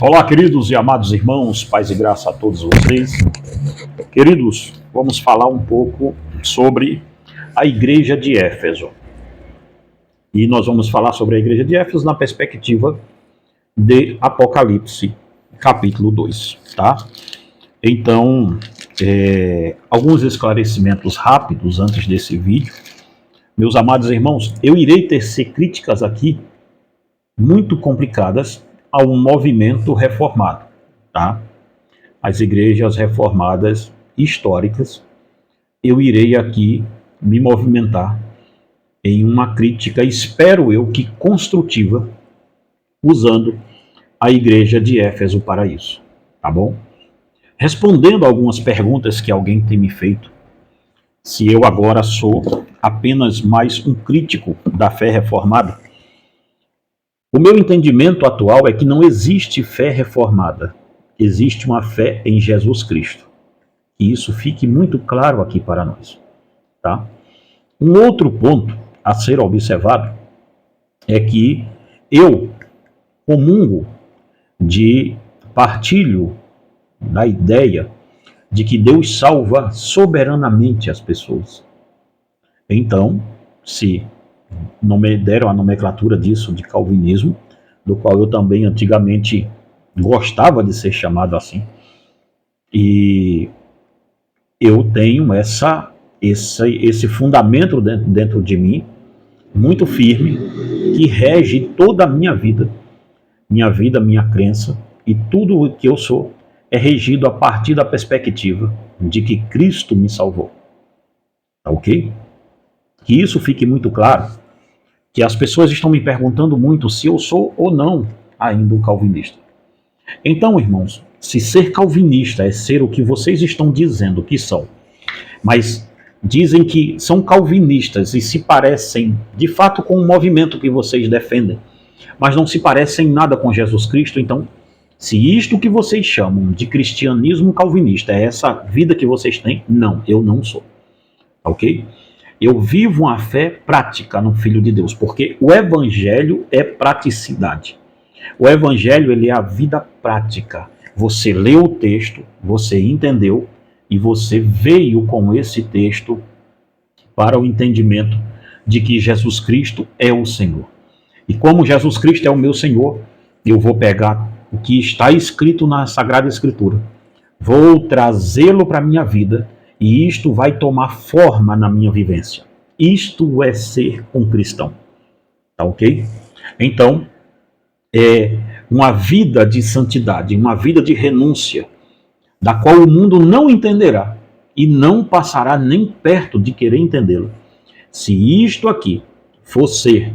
Olá, queridos e amados irmãos, paz e graça a todos vocês. Queridos, vamos falar um pouco sobre a igreja de Éfeso. E nós vamos falar sobre a igreja de Éfeso na perspectiva de Apocalipse, capítulo 2, tá? Então, alguns esclarecimentos rápidos antes desse vídeo. Meus amados irmãos, eu irei tecer críticas aqui muito complicadas a um movimento reformado, tá? As igrejas reformadas históricas, eu irei aqui me movimentar em uma crítica, espero eu que construtiva, usando a igreja de Éfeso para isso, tá bom? Respondendo a algumas perguntas que alguém tem me feito, se eu agora sou apenas mais um crítico da fé reformada, o meu entendimento atual é que não existe fé reformada, existe uma fé em Jesus Cristo. Que isso fique muito claro aqui para nós, tá? Um outro ponto a ser observado é que eu comungo partilho da ideia de que Deus salva soberanamente as pessoas. Então, se deram a nomenclatura disso de calvinismo, do qual eu também antigamente gostava de ser chamado assim, e eu tenho esse fundamento dentro de mim, muito firme, que rege toda a minha vida, minha crença, e tudo o que eu sou é regido a partir da perspectiva de que Cristo me salvou. Tá ok? Que isso fique muito claro, que as pessoas estão me perguntando muito se eu sou ou não ainda um calvinista. Então, irmãos, se ser calvinista é ser o que vocês estão dizendo que são, mas dizem que são calvinistas e se parecem de fato com o movimento que vocês defendem, mas não se parecem nada com Jesus Cristo, então, se isto que vocês chamam de cristianismo calvinista é essa vida que vocês têm, não, eu não sou. Ok? Eu vivo uma fé prática no Filho de Deus, porque o Evangelho é praticidade. O Evangelho, ele é a vida prática. Você leu o texto, você entendeu, e você veio com esse texto para o entendimento de que Jesus Cristo é o Senhor. E como Jesus Cristo é o meu Senhor, eu vou pegar o que está escrito na Sagrada Escritura, vou trazê-lo para a minha vida, e isto vai tomar forma na minha vivência. Isto é ser um cristão. Tá ok? Então, é uma vida de santidade, uma vida de renúncia, da qual o mundo não entenderá e não passará nem perto de querer entendê-lo. Se isto aqui for ser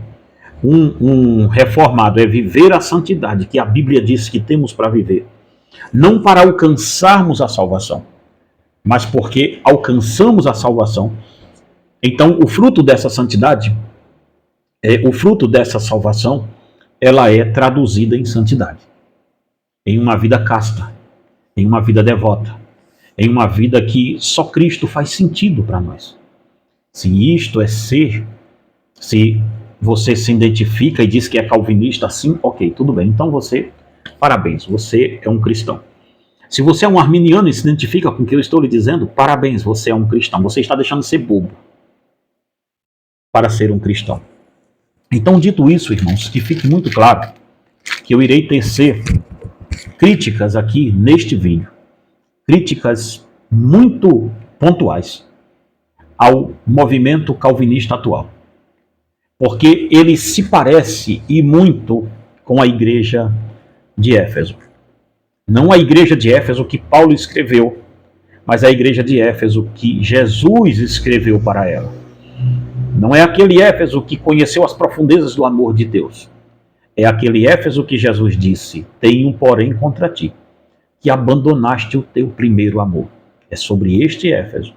um reformado, é viver a santidade que a Bíblia diz que temos para viver, não para alcançarmos a salvação, mas porque alcançamos a salvação, então o fruto dessa santidade, o fruto dessa salvação, ela é traduzida em santidade, em uma vida casta, em uma vida devota, em uma vida que só Cristo faz sentido para nós. Se isto é ser, se você se identifica e diz que é calvinista assim, ok, tudo bem, então parabéns, você é um cristão. Se você é um arminiano e se identifica com o que eu estou lhe dizendo, parabéns, você é um cristão. Você está deixando de ser bobo para ser um cristão. Então, dito isso, irmãos, que fique muito claro que eu irei tecer críticas aqui neste vídeo. Críticas muito pontuais ao movimento calvinista atual. Porque ele se parece e muito com a igreja de Éfeso. Não a igreja de Éfeso que Paulo escreveu, mas a igreja de Éfeso que Jesus escreveu para ela. Não é aquele Éfeso que conheceu as profundezas do amor de Deus. É aquele Éfeso que Jesus disse: tenho, porém, contra ti, que abandonaste o teu primeiro amor. É sobre este Éfeso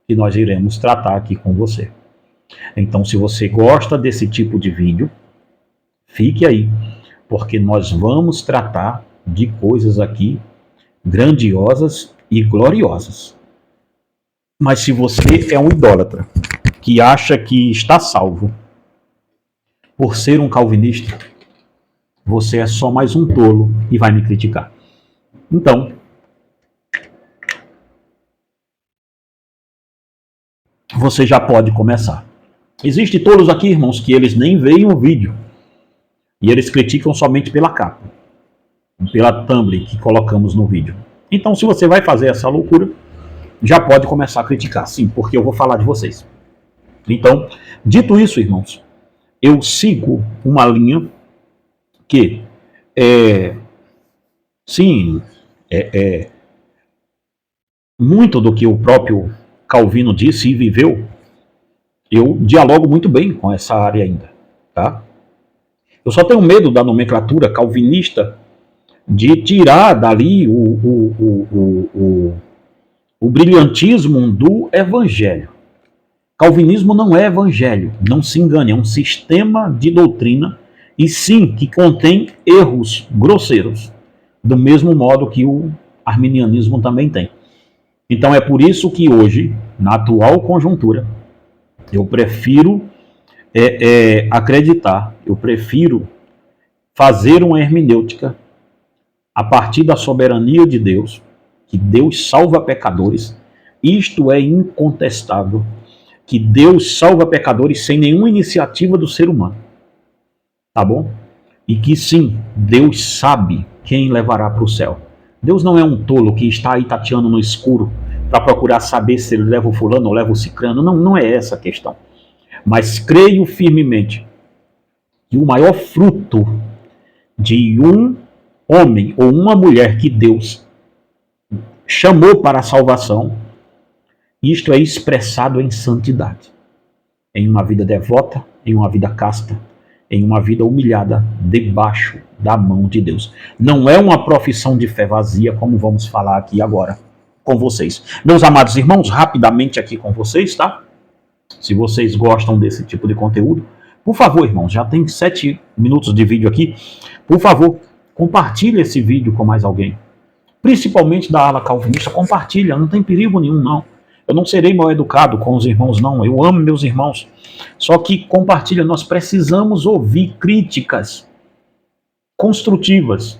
que nós iremos tratar aqui com você. Então, se você gosta desse tipo de vídeo, fique aí, porque nós vamos tratar de coisas aqui grandiosas e gloriosas. Mas se você é um idólatra que acha que está salvo por ser um calvinista, você é só mais um tolo e vai me criticar. Então, você já pode começar. Existem tolos aqui, irmãos, que eles nem veem o vídeo. E eles criticam somente pela capa, pela thumb que colocamos no vídeo. Então, se você vai fazer essa loucura, já pode começar a criticar, sim, porque eu vou falar de vocês. Então, dito isso, irmãos, eu sigo uma linha que sim, muito do que o próprio Calvino disse e viveu, eu dialogo muito bem com essa área ainda, tá? Eu só tenho medo da nomenclatura calvinista de tirar dali o brilhantismo do evangelho. Calvinismo não é evangelho, não se engane, é um sistema de doutrina e sim que contém erros grosseiros, do mesmo modo que o arminianismo também tem. Então é por isso que hoje, na atual conjuntura, eu prefiro acreditar, eu prefiro fazer uma hermenêutica a partir da soberania de Deus, que Deus salva pecadores, isto é incontestável, que Deus salva pecadores sem nenhuma iniciativa do ser humano, tá bom? E que sim, Deus sabe quem levará para o céu. Deus não é um tolo que está aí tateando no escuro para procurar saber se ele leva o fulano ou leva o cicrano. Não, não é essa a questão. Mas creio firmemente que o maior fruto de um homem ou uma mulher que Deus chamou para a salvação, isto é expressado em santidade, em uma vida devota, em uma vida casta, em uma vida humilhada debaixo da mão de Deus. Não é uma profissão de fé vazia, como vamos falar aqui agora com vocês. Meus amados irmãos, rapidamente aqui com vocês, tá? Se vocês gostam desse tipo de conteúdo, por favor, irmãos, já tem 7 minutos de vídeo aqui, por favor, compartilhe esse vídeo com mais alguém. Principalmente da ala calvinista, compartilha, não tem perigo nenhum, não. Eu não serei mal educado com os irmãos, não. Eu amo meus irmãos. Só que compartilha, nós precisamos ouvir críticas construtivas.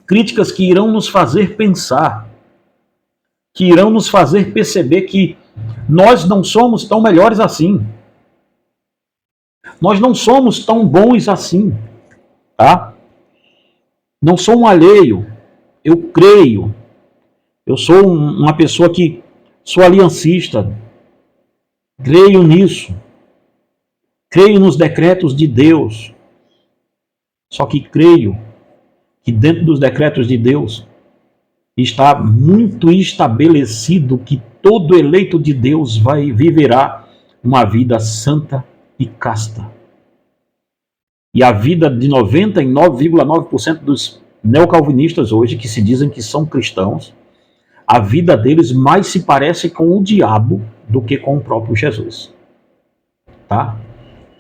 Críticas que irão nos fazer pensar. Que irão nos fazer perceber que nós não somos tão melhores assim. Nós não somos tão bons assim. Tá? Não sou um alheio. Eu creio. Eu sou uma pessoa que sou aliancista, creio nisso, creio nos decretos de Deus, só que creio que dentro dos decretos de Deus está muito estabelecido que todo eleito de Deus viverá uma vida santa e casta. E a vida de 99,9% dos neocalvinistas hoje, que se dizem que são cristãos, a vida deles mais se parece com o diabo do que com o próprio Jesus. Tá?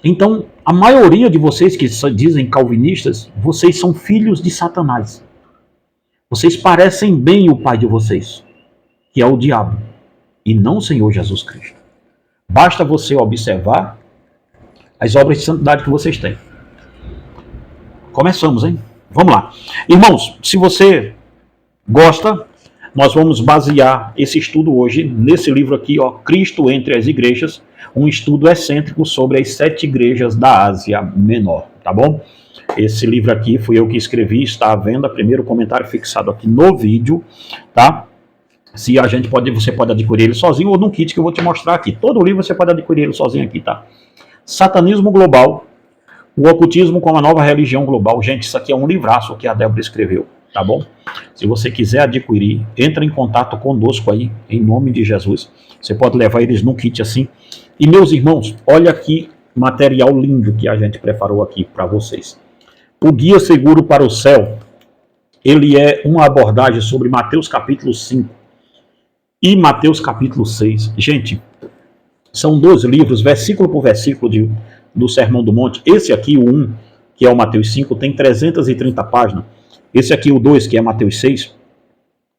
Então, a maioria de vocês que se dizem calvinistas, vocês são filhos de Satanás. Vocês parecem bem o pai de vocês, que é o diabo, e não o Senhor Jesus Cristo. Basta você observar as obras de santidade que vocês têm. Começamos, hein? Vamos lá. Irmãos, se você gosta, nós vamos basear esse estudo hoje nesse livro aqui, ó, Cristo entre as Igrejas, um estudo excêntrico sobre as 7 igrejas da Ásia Menor, tá bom? Esse livro aqui fui eu que escrevi, está à venda, primeiro comentário fixado aqui no vídeo, tá? Se a gente você pode adquirir ele sozinho ou num kit que eu vou te mostrar aqui. Todo livro você pode adquirir ele sozinho aqui, tá? Satanismo Global, o Ocultismo como a Nova Religião Global. Gente, isso aqui é um livraço que a Débora escreveu. Tá bom? Se você quiser adquirir, entra em contato conosco aí, em nome de Jesus. Você pode levar eles num kit assim. E meus irmãos, olha aqui material lindo que a gente preparou aqui para vocês. O Guia Seguro para o Céu, ele é uma abordagem sobre Mateus capítulo 5 e Mateus capítulo 6. Gente, são 2 livros, versículo por versículo do Sermão do Monte. Esse aqui, o 1, que é o Mateus 5, tem 330 páginas. Esse aqui, o 2, que é Mateus 6,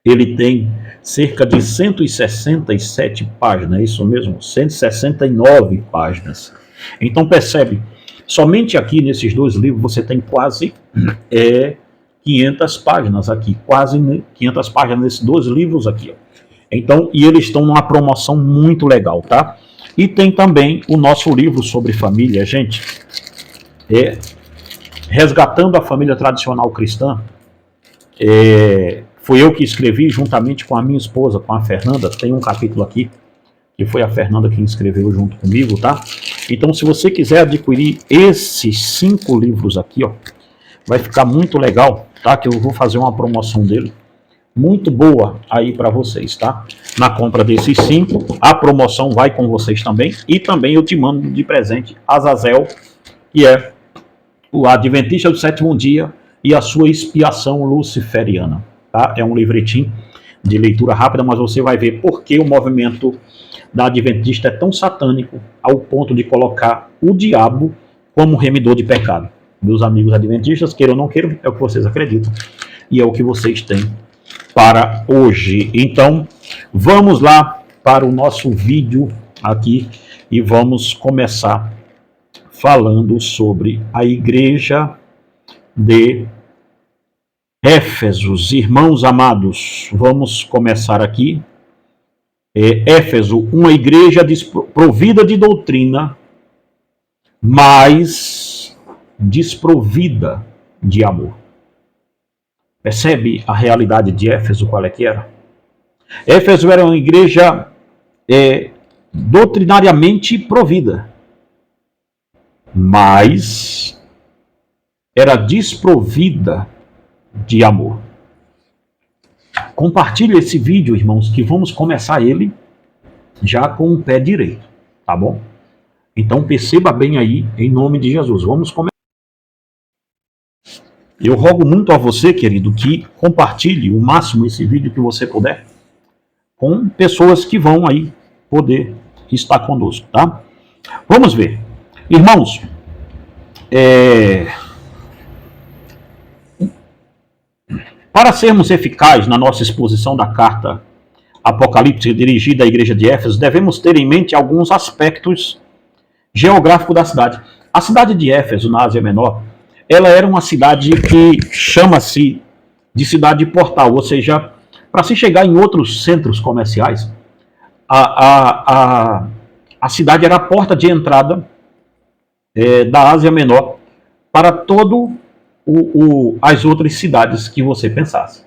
ele tem cerca de 167 páginas, é isso mesmo? 169 páginas. Então percebe, Somente aqui nesses 2 livros você tem quase 500 páginas aqui, quase 500 páginas nesses 2 livros aqui, ó. Então, e eles estão numa promoção muito legal, tá? E tem também o nosso livro sobre família, gente. Resgatando a Família Tradicional Cristã. Foi eu que escrevi juntamente com a minha esposa, com a Fernanda. Tem um capítulo aqui, que foi a Fernanda que escreveu junto comigo, tá? Então, se você quiser adquirir esses 5 livros aqui, ó, vai ficar muito legal, tá? Que eu vou fazer uma promoção dele muito boa aí para vocês, tá? Na compra desses 5, a promoção vai com vocês também. E também eu te mando de presente Azazel, que é o Adventista do Sétimo Dia e a sua expiação luciferiana, tá? É um livretinho de leitura rápida, mas você vai ver por que o movimento da Adventista é tão satânico ao ponto de colocar o diabo como remidor de pecado. Meus amigos adventistas, queiram ou não queiram, é o que vocês acreditam e é o que vocês têm para hoje. Então, vamos lá para o nosso vídeo aqui e vamos começar falando sobre a igreja de Éfeso. Irmãos amados, vamos começar aqui. Éfeso, uma igreja desprovida de doutrina, mas desprovida de amor. Percebe a realidade de Éfeso, qual é que era? Éfeso era uma igreja doutrinariamente provida, mas era desprovida de amor. Compartilhe esse vídeo, irmãos, que vamos começar ele já com o pé direito, tá bom? Então perceba bem aí, em nome de Jesus. Vamos começar. Eu rogo muito a você, querido, que compartilhe o máximo esse vídeo que você puder com pessoas que vão aí poder estar conosco, tá? Vamos ver. Irmãos, para sermos eficazes na nossa exposição da carta apocalíptica dirigida à igreja de Éfeso, devemos ter em mente alguns aspectos geográficos da cidade. A cidade de Éfeso, na Ásia Menor, ela era uma cidade que chama-se de cidade portal, ou seja, para se chegar em outros centros comerciais, a cidade era a porta de entrada da Ásia Menor para todo as outras cidades que você pensasse.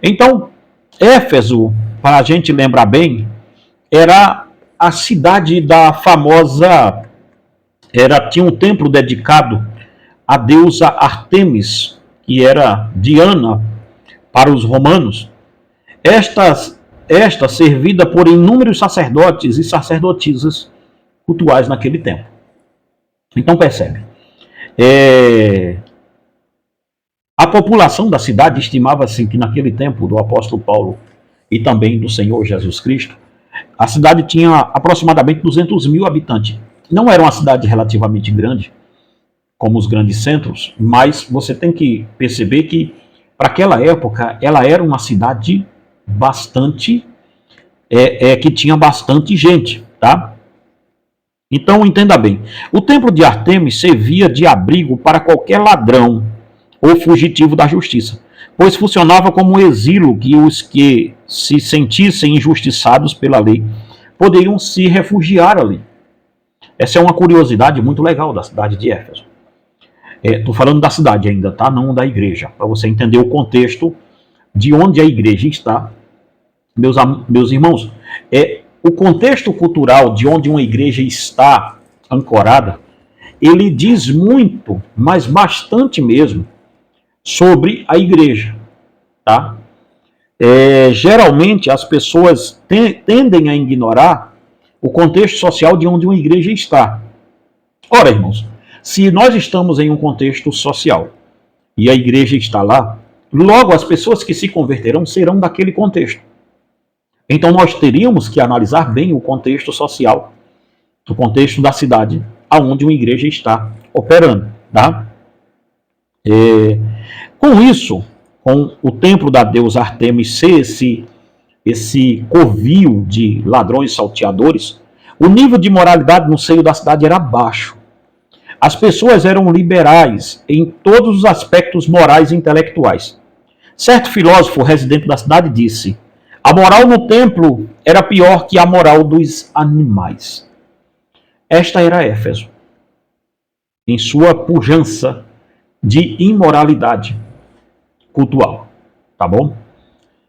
Então, Éfeso, para a gente lembrar bem, era a cidade da famosa... tinha um templo dedicado à deusa Artemis, que era Diana para os romanos. Esta servida por inúmeros sacerdotes e sacerdotisas cultuais naquele tempo. Então percebe. A população da cidade estimava-se que naquele tempo do apóstolo Paulo e também do Senhor Jesus Cristo, a cidade tinha aproximadamente 200 mil habitantes. Não era uma cidade relativamente grande, como os grandes centros, mas você tem que perceber que, para aquela época, ela era uma cidade bastante, que tinha bastante gente, tá? Então, entenda bem, o templo de Artemis servia de abrigo para qualquer ladrão ou fugitivo da justiça, pois funcionava como um exílio que os que se sentissem injustiçados pela lei poderiam se refugiar ali. Essa é uma curiosidade muito legal da cidade de Éfeso. Estou falando da cidade ainda, tá? Não da igreja, para você entender o contexto de onde a igreja está. Meus irmãos, o contexto cultural de onde uma igreja está ancorada, ele diz muito, mas bastante mesmo, sobre a igreja, tá? Geralmente as pessoas tendem a ignorar o contexto social de onde uma igreja está. Ora, irmãos, se nós estamos em um contexto social e a igreja está lá, logo as pessoas que se converterão serão daquele contexto. Então nós teríamos que analisar bem o contexto social, o contexto da cidade aonde uma igreja está operando, tá? Com isso, com o templo da deusa Artemis ser esse covil de ladrões e salteadores, o nível de moralidade no seio da cidade era baixo. As pessoas eram liberais em todos os aspectos morais e intelectuais. Certo filósofo residente da cidade disse: a moral no templo era pior que a moral dos animais. Esta era Éfeso, em sua pujança de imoralidade cultural. Tá bom?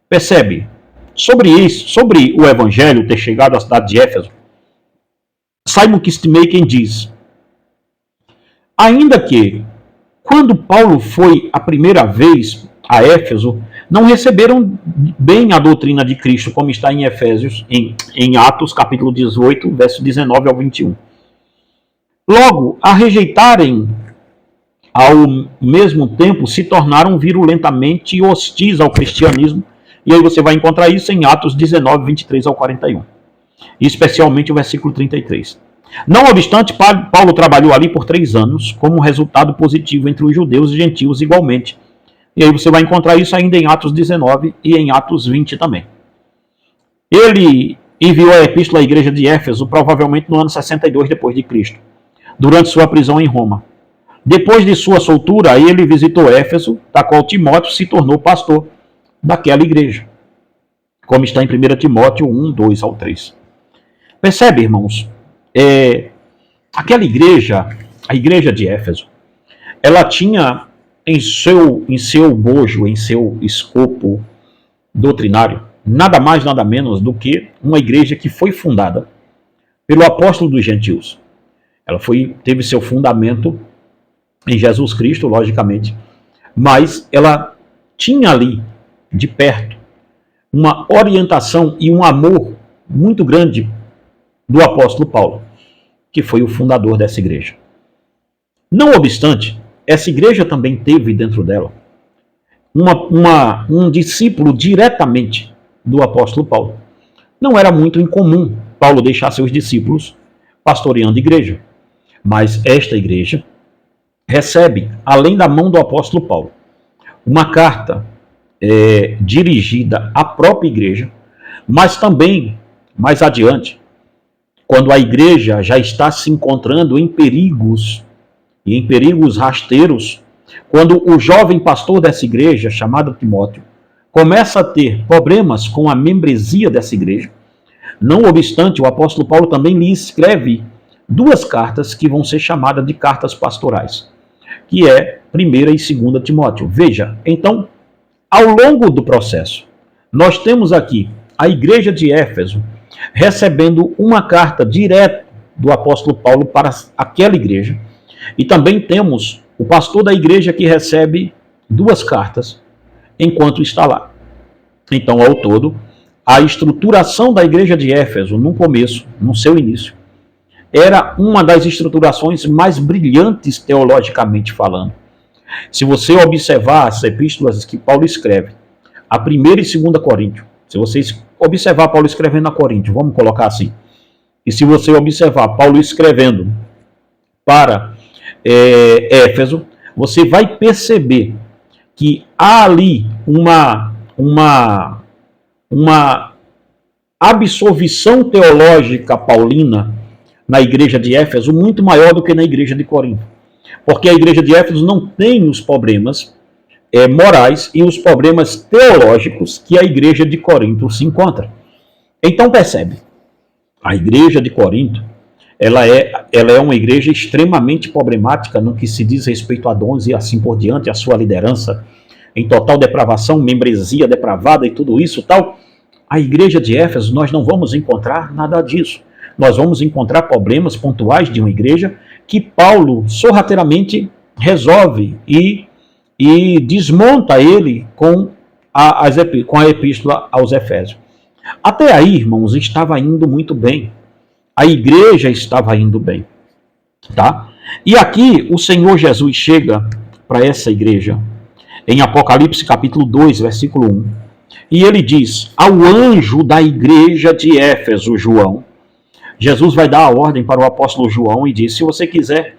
Percebe? Sobre isso, sobre o evangelho ter chegado à cidade de Éfeso, Simon Kistemaker diz: ainda que, quando Paulo foi a primeira vez a Éfeso, não receberam bem a doutrina de Cristo, como está em Efésios, em Atos, capítulo 18, verso 19 ao 21. Logo, a rejeitarem, ao mesmo tempo, se tornaram virulentamente hostis ao cristianismo, e aí você vai encontrar isso em Atos 19, 23 ao 41, especialmente o versículo 33. Não obstante, Paulo trabalhou ali por 3 anos, como resultado positivo entre os judeus e gentios igualmente. E aí você vai encontrar isso ainda em Atos 19 e em Atos 20 também. Ele enviou a epístola à igreja de Éfeso, provavelmente no ano 62 depois de Cristo, durante sua prisão em Roma. Depois de sua soltura, ele visitou Éfeso, da qual Timóteo se tornou pastor daquela igreja, como está em 1 Timóteo 1, 2 ao 3. Percebe, irmãos? Aquela igreja, a igreja de Éfeso, ela tinha em seu bojo, em seu escopo doutrinário, nada mais, nada menos do que uma igreja que foi fundada pelo apóstolo dos gentios. Ela teve seu fundamento em Jesus Cristo, logicamente, mas ela tinha ali, de perto, uma orientação e um amor muito grande do apóstolo Paulo, que foi o fundador dessa igreja. Não obstante, essa igreja também teve dentro dela um discípulo diretamente do apóstolo Paulo. Não era muito incomum Paulo deixar seus discípulos pastoreando a igreja, mas esta igreja recebe, além da mão do apóstolo Paulo, uma carta dirigida à própria igreja, mas também, mais adiante, quando a igreja já está se encontrando em perigos, e em perigos rasteiros, quando o jovem pastor dessa igreja, chamado Timóteo, começa a ter problemas com a membresia dessa igreja, não obstante, o apóstolo Paulo também lhe escreve 2 cartas que vão ser chamadas de cartas pastorais, que é 1ª e 2ª Timóteo. Veja, então, ao longo do processo, nós temos aqui a igreja de Éfeso recebendo uma carta direta do apóstolo Paulo para aquela igreja, e também temos o pastor da igreja que recebe 2 cartas enquanto está lá. Então, ao todo, a estruturação da igreja de Éfeso, no começo, no seu início, era uma das estruturações mais brilhantes teologicamente falando. Se você observar as epístolas que Paulo escreve, a 1ª e 2ª Coríntios, se você observar Paulo escrevendo a Coríntios, vamos colocar assim, e se você observar Paulo escrevendo para Éfeso, você vai perceber que há ali uma absolvição teológica paulina na igreja de Éfeso muito maior do que na igreja de Corinto. Porque a igreja de Éfeso não tem os problemas morais e os problemas teológicos que a igreja de Corinto se encontra. Então percebe, a igreja de Corinto, ela é uma igreja extremamente problemática no que se diz respeito a dons e assim por diante, a sua liderança em total depravação, membresia depravada e tudo isso tal. A igreja de Éfeso, nós não vamos encontrar nada disso. Nós vamos encontrar problemas pontuais de uma igreja que Paulo sorrateiramente resolve e desmonta ele com a epístola aos Efésios. Até aí, irmãos, estava indo muito bem. A igreja estava indo bem. Tá? E aqui o Senhor Jesus chega para essa igreja em Apocalipse capítulo 2, versículo 1. E ele diz: ao anjo da igreja de Éfeso, João. Jesus vai dar a ordem para o apóstolo João e diz: se você quiser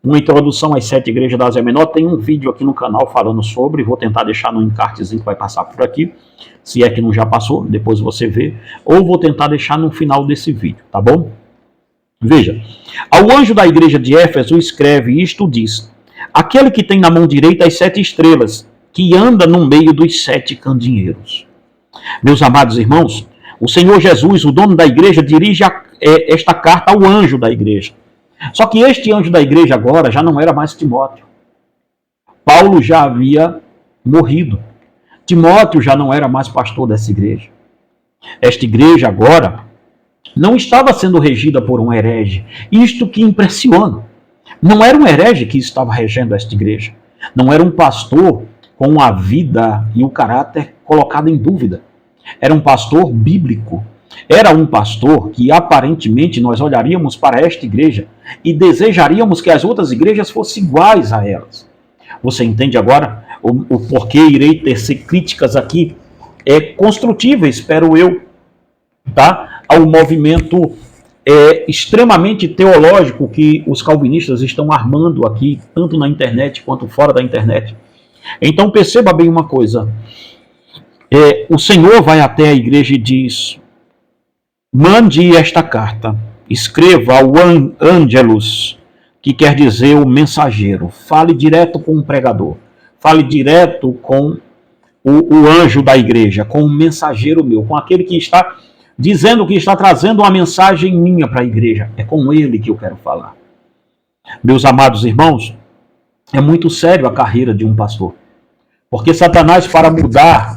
uma introdução às 7 igrejas da Ásia Menor, tem um vídeo aqui no canal falando sobre, vou tentar deixar no encartezinho que vai passar por aqui, se é que não já passou, depois você vê, ou vou tentar deixar no final desse vídeo, tá bom? Veja, ao anjo da igreja de Éfeso escreve isto diz: aquele que tem na mão direita as 7 estrelas, que anda no meio dos 7 candeeiros. Meus amados irmãos, o Senhor Jesus, o dono da igreja, dirige esta carta ao anjo da igreja. Só que este anjo da igreja agora já não era mais Timóteo. Paulo já havia morrido. Timóteo já não era mais pastor dessa igreja. Esta igreja agora não estava sendo regida por um herege. Isto que impressiona. Não era um herege que estava regendo esta igreja. Não era um pastor com a vida e o caráter colocado em dúvida. Era um pastor bíblico. Era um pastor que aparentemente nós olharíamos para esta igreja e desejaríamos que as outras igrejas fossem iguais a elas. Você entende agora o porquê irei tecer críticas aqui construtivas, espero eu, tá? Ao movimento extremamente teológico que os calvinistas estão armando aqui, tanto na internet quanto fora da internet. Então perceba bem uma coisa. O Senhor vai até a igreja e diz: mande esta carta, escreva ao Angelus, que quer dizer o mensageiro. Fale direto com o pregador. Fale direto com o anjo da igreja, com o mensageiro meu, com aquele que está dizendo que está trazendo uma mensagem minha para a igreja. É com ele que eu quero falar. Meus amados irmãos, é muito sério a carreira de um pastor. Porque Satanás, para mudar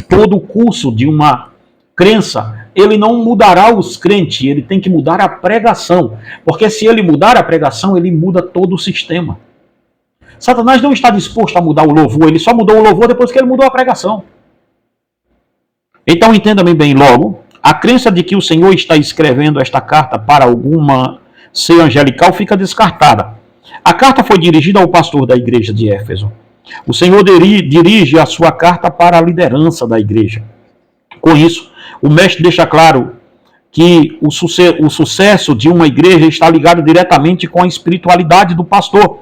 todo o curso de uma crença, ele não mudará os crentes, ele tem que mudar a pregação. Porque se ele mudar a pregação, ele muda todo o sistema. Satanás não está disposto a mudar o louvor, ele só mudou o louvor depois que ele mudou a pregação. Então entenda-me bem, logo, a crença de que o Senhor está escrevendo esta carta para alguma ser angelical fica descartada. A carta foi dirigida ao pastor da igreja de Éfeso. O Senhor dirige a sua carta para a liderança da igreja. Com isso, o mestre deixa claro que o sucesso de uma igreja está ligado diretamente com a espiritualidade do pastor,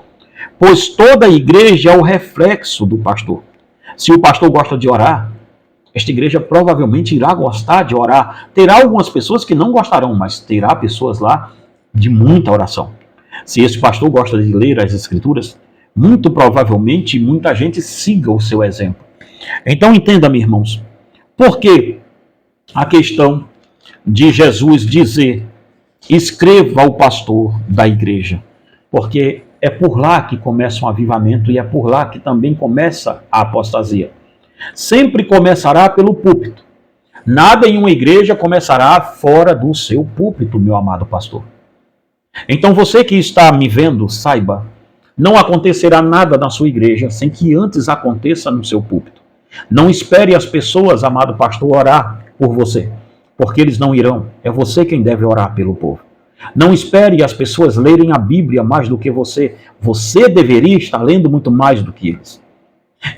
pois toda a igreja é o reflexo do pastor. Se o pastor gosta de orar, esta igreja provavelmente irá gostar de orar. Terá algumas pessoas que não gostarão, mas terá pessoas lá de muita oração. Se esse pastor gosta de ler as escrituras, muito provavelmente muita gente siga o seu exemplo. Então entenda-me, irmãos, por que a questão de Jesus dizer: escreva ao pastor da igreja? Porque é por lá que começa um avivamento e é por lá que também começa a apostasia. Sempre começará pelo púlpito. Nada em uma igreja começará fora do seu púlpito, meu amado pastor. Então você que está me vendo, saiba, não acontecerá nada na sua igreja sem que antes aconteça no seu púlpito. Não espere as pessoas, amado pastor, orar por você, porque eles não irão. É você quem deve orar pelo povo. Não espere as pessoas lerem a Bíblia mais do que você. Você deveria estar lendo muito mais do que eles.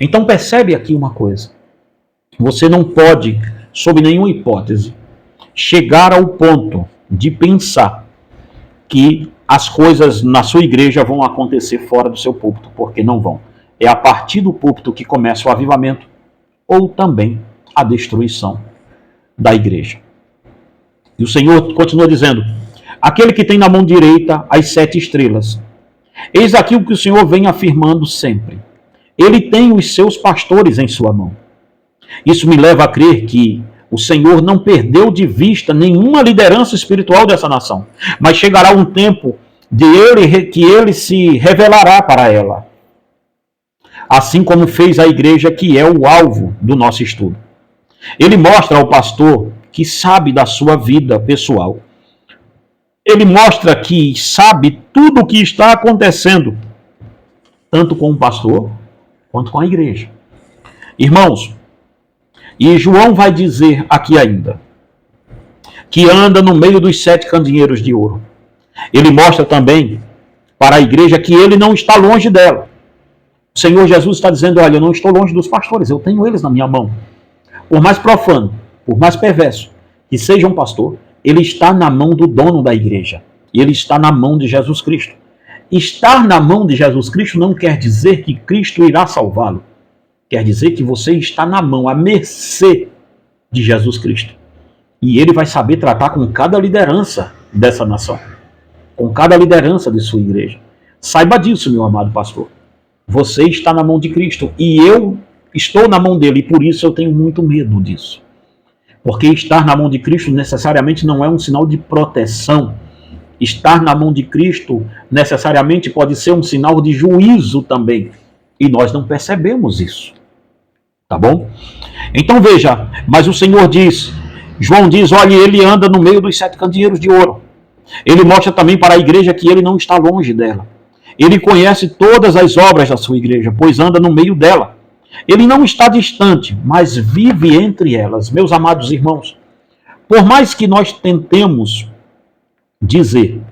Então percebe aqui uma coisa. Você não pode, sob nenhuma hipótese, chegar ao ponto de pensar que as coisas na sua igreja vão acontecer fora do seu púlpito, porque não vão. É a partir do púlpito que começa o avivamento ou também a destruição da igreja. E o Senhor continua dizendo: aquele que tem na mão direita as 7 estrelas. Eis aqui o que o Senhor vem afirmando sempre. Ele tem os seus pastores em sua mão. Isso me leva a crer que o Senhor não perdeu de vista nenhuma liderança espiritual dessa nação. Mas chegará um tempo que ele se revelará para ela. Assim como fez a igreja, que é o alvo do nosso estudo. Ele mostra ao pastor que sabe da sua vida pessoal. Ele mostra que sabe tudo o que está acontecendo, tanto com o pastor quanto com a igreja. Irmãos, e João vai dizer aqui ainda, que anda no meio dos 7 candeeiros de ouro. Ele mostra também para a igreja que ele não está longe dela. O Senhor Jesus está dizendo: olha, eu não estou longe dos pastores, eu tenho eles na minha mão. Por mais profano, por mais perverso que seja um pastor, ele está na mão do dono da igreja. E ele está na mão de Jesus Cristo. Estar na mão de Jesus Cristo não quer dizer que Cristo irá salvá-lo. Quer dizer que você está na mão, à mercê de Jesus Cristo. E ele vai saber tratar com cada liderança dessa nação. com cada liderança de sua igreja. Saiba disso, meu amado pastor. Você está na mão de Cristo e eu estou na mão dele, e por isso eu tenho muito medo disso. Porque estar na mão de Cristo necessariamente não é um sinal de proteção. Estar na mão de Cristo necessariamente pode ser um sinal de juízo também. E nós não percebemos isso. Tá bom? Então veja, mas o Senhor diz, João diz, olha, ele anda no meio dos 7 candeeiros de ouro. Ele mostra também para a igreja que ele não está longe dela. Ele conhece todas as obras da sua igreja, pois anda no meio dela. Ele não está distante, mas vive entre elas. Meus amados irmãos, por mais que nós tentemos dizer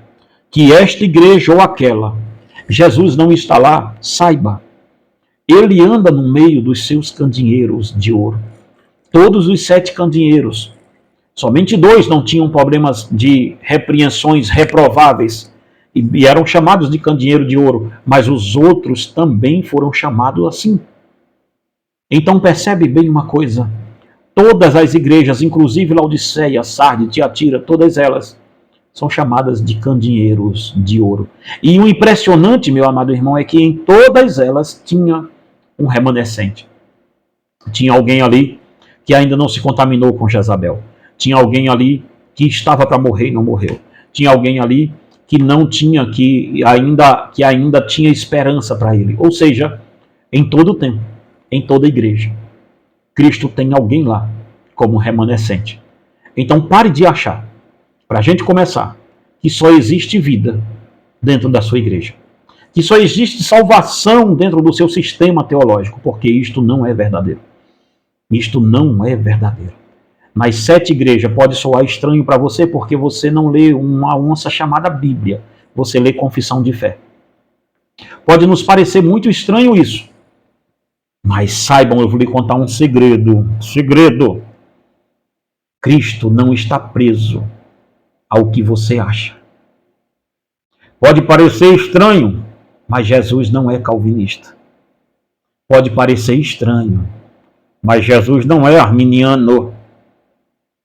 que esta igreja ou aquela, Jesus não está lá, saiba, ele anda no meio dos seus candeeiros de ouro. Todos os 7 candeeiros, somente 2 não tinham problemas de repreensões reprováveis e eram chamados de candeeiro de ouro, mas os outros também foram chamados assim. Então percebe bem uma coisa, todas as igrejas, inclusive Laodiceia, Sardes, Tiatira, todas elas são chamadas de candeeiros de ouro. E o impressionante, meu amado irmão, é que em todas elas tinha um remanescente. Tinha alguém ali que ainda não se contaminou com Jezabel. Tinha alguém ali que estava para morrer e não morreu. Tinha alguém ali que não tinha, que ainda tinha esperança para ele. Ou seja, em todo o tempo, em toda a igreja, Cristo tem alguém lá como remanescente. Então pare de achar, para a gente começar, que só existe vida dentro da sua igreja. Que só existe salvação dentro do seu sistema teológico, porque isto não é verdadeiro. Isto não é verdadeiro. Nas 7 igrejas pode soar estranho para você porque você não lê uma onça chamada Bíblia. Você lê confissão de fé. Pode nos parecer muito estranho isso. Mas saibam, eu vou lhe contar um segredo. Segredo. Cristo não está preso ao que você acha. Pode parecer estranho, mas Jesus não é calvinista. Pode parecer estranho, mas Jesus não é arminiano.